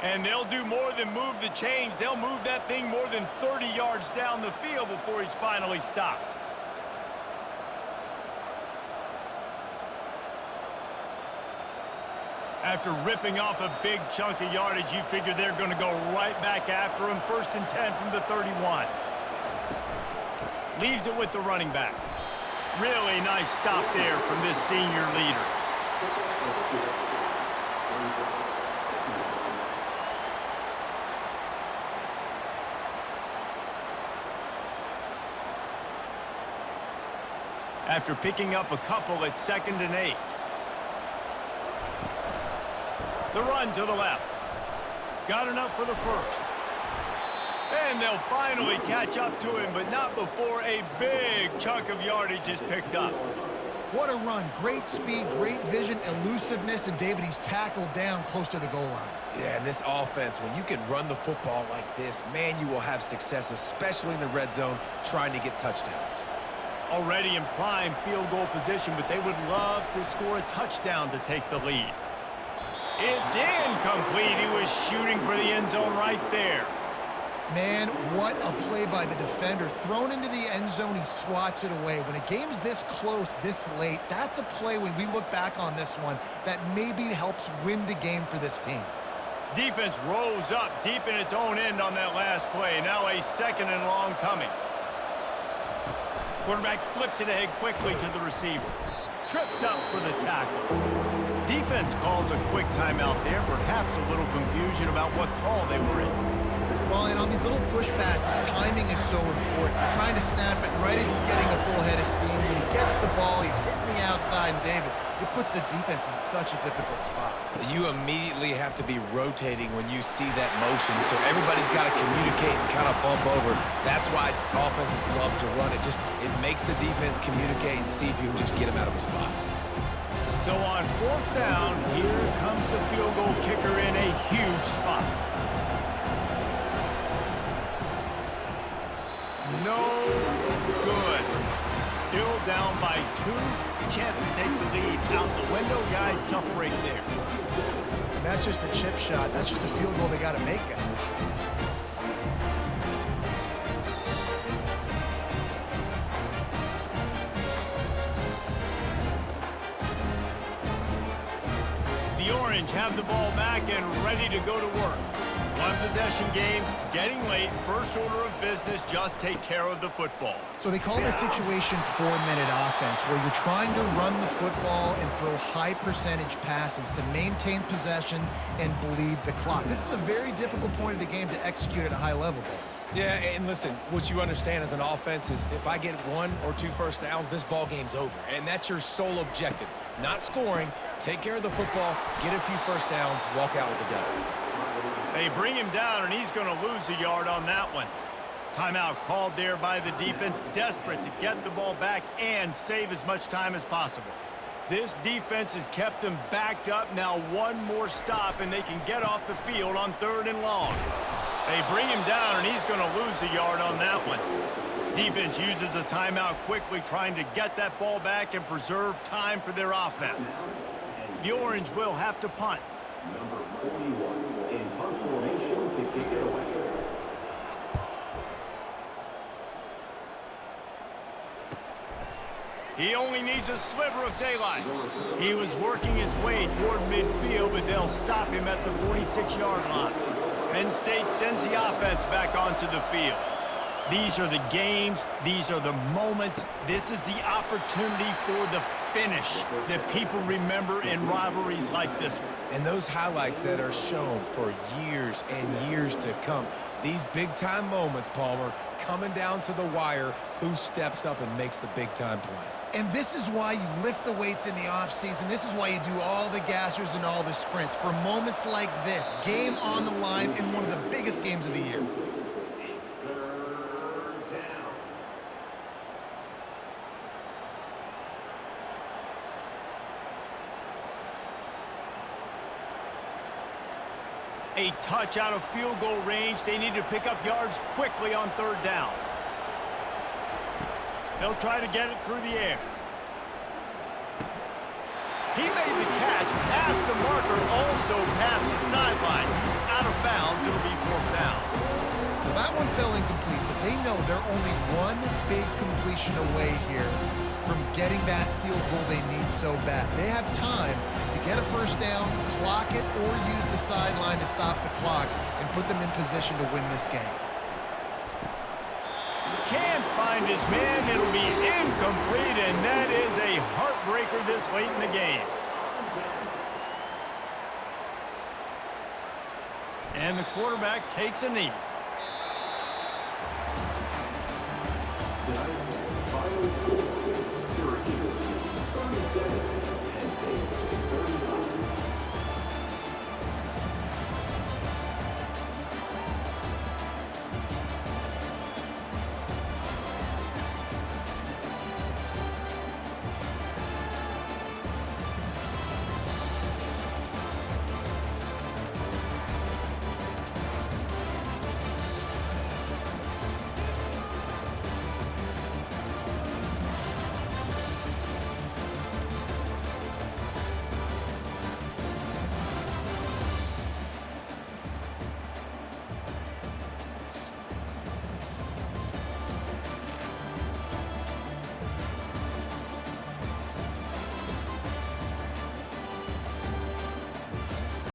And they'll do more than move the chains. They'll move that thing more than 30 yards down the field before he's finally stopped. After ripping off a big chunk of yardage, you figure they're going to go right back after him. 1st and 10 from the 31. Leaves it with the running back. Really nice stop there from this senior leader. After picking up a couple at 2nd and 8. The run to the left. Got enough for the 1st. And they'll finally catch up to him, but not before a big chunk of yardage is picked up. What a run. Great speed, great vision, elusiveness, and David, he's tackled down close to the goal line. Yeah, and this offense, when you can run the football like this, man, you will have success, especially in the red zone, trying to get touchdowns. Already in prime field goal position, but they would love to score a touchdown to take the lead. It's incomplete. He was shooting for the end zone right there. Man, what a play by the defender. Thrown into the end zone, he swats it away. When a game's this close, this late, that's a play when we look back on this one that maybe helps win the game for this team. Defense rose up deep in its own end on that last play. Now a 2nd and long coming. Quarterback flips it ahead quickly to the receiver. Tripped up for the tackle. Defense calls a quick timeout there. Perhaps a little confusion about what call they were in. Well, and on these little push passes, timing is so important. You're trying to snap it right as he's getting a full head of steam. When he gets the ball, he's hitting the outside, and David, it puts the defense in such a difficult spot. You immediately have to be rotating when you see that motion, so everybody's got to communicate and kind of bump over. That's why offenses love to run it. It makes the defense communicate and see if you can just get him out of a spot. So on 4th down, here comes the field goal kicker in a huge spot. No good. Still down by 2. Chance to take the lead out the window. Guys, tough break there. And that's just the chip shot. That's just a field goal they got to make, guys. The Orange have the ball back and ready to go to work. One possession game, getting late, first order of business, just take care of the football. So they call this situation 4-minute offense, where you're trying to run the football and throw high percentage passes to maintain possession and bleed the clock. This is a very difficult point of the game to execute at a high level. Yeah, and listen, what you understand as an offense is if I get 1 or 2 first downs, this ball game's over. And that's your sole objective. Not scoring, take care of the football, get a few first downs, walk out with the W. They bring him down, and he's going to lose a yard on that one. Timeout called there by the defense, desperate to get the ball back and save as much time as possible. This defense has kept them backed up. Now one more stop, and they can get off the field on 3rd and long. They bring him down, and he's going to lose a yard on that one. Defense uses a timeout quickly, trying to get that ball back and preserve time for their offense. The Orange will have to punt. Number 41 in punt formation to kick it away. He only needs a sliver of daylight. He was working his way toward midfield, but they'll stop him at the 46-yard line. Penn State sends the offense back onto the field. These are the games. These are the moments. This is the opportunity for the finish that people remember in rivalries like this one. And those highlights that are shown for years and years to come. These big-time moments, Palmer, coming down to the wire, who steps up and makes the big-time play. And this is why you lift the weights in the offseason. This is why you do all the gassers and all the sprints. For moments like this, game on the line in one of the biggest games of the year. A touch out of field goal range. They need to pick up yards quickly on 3rd down. They'll try to get it through the air. He made the catch, past the marker, also past the sideline. He's out of bounds. It'll be 4th down. Well, that one fell incomplete, but they know they're only one big completion away here from getting that field goal they need so bad. They have time to get a first down, clock it, or use the sideline to stop the clock and put them in position to win this game. Can't find his man. It'll be incomplete, and that is a heartbreaker this late in the game. And the quarterback takes a knee.